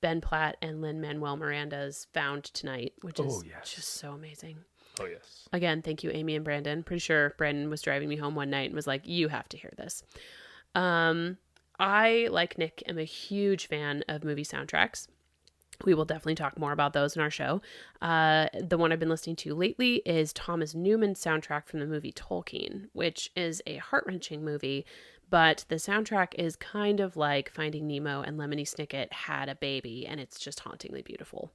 Ben Platt and Lin-Manuel Miranda's Found Tonight, which is just so amazing.
Oh, yes.
Again, thank you, Amy and Brandon. Pretty sure Brandon was driving me home one night and was like, you have to hear this. I, like Nick, am a huge fan of movie soundtracks. We will definitely talk more about those in our show. The one I've been listening to lately is Thomas Newman's soundtrack from the movie Tolkien, which is a heart-wrenching movie, but the soundtrack is kind of like Finding Nemo and Lemony Snicket had a baby, and it's just hauntingly beautiful.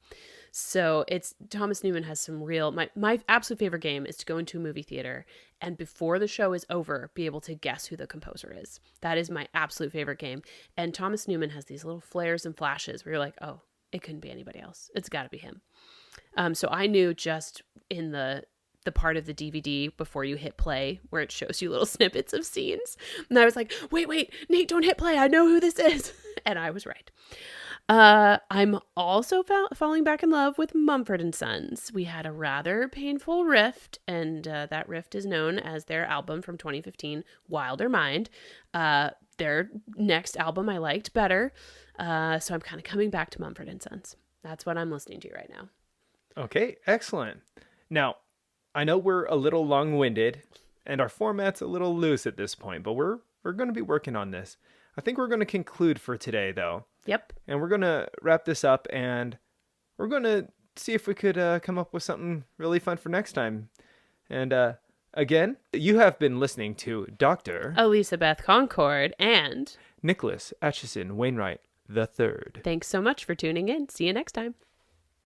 So Thomas Newman has some real, my absolute favorite game is to go into a movie theater and before the show is over, be able to guess who the composer is. That is my absolute favorite game. And Thomas Newman has these little flares and flashes where you're like, oh, it couldn't be anybody else. It's got to be him. So I knew just in the part of the DVD before you hit play where it shows you little snippets of scenes. And I was like, wait, Nate, don't hit play. I know who this is. And I was right. I'm also falling back in love with Mumford & Sons. We had a rather painful rift, and that rift is known as their album from 2015, Wilder Mind. Their next album I liked better. So I'm kind of coming back to Mumford & Sons. That's what I'm listening to right now.
Okay, excellent. Now, I know we're a little long-winded and our format's a little loose at this point, but we're going to be working on this. I think we're going to conclude for today, though.
Yep.
And we're going to wrap this up, and we're going to see if we could come up with something really fun for next time. And again, you have been listening to Dr.
Elizabeth Concord, and
Nicholas Atchison Wainwright III.
thanks so much for tuning in. See you next time.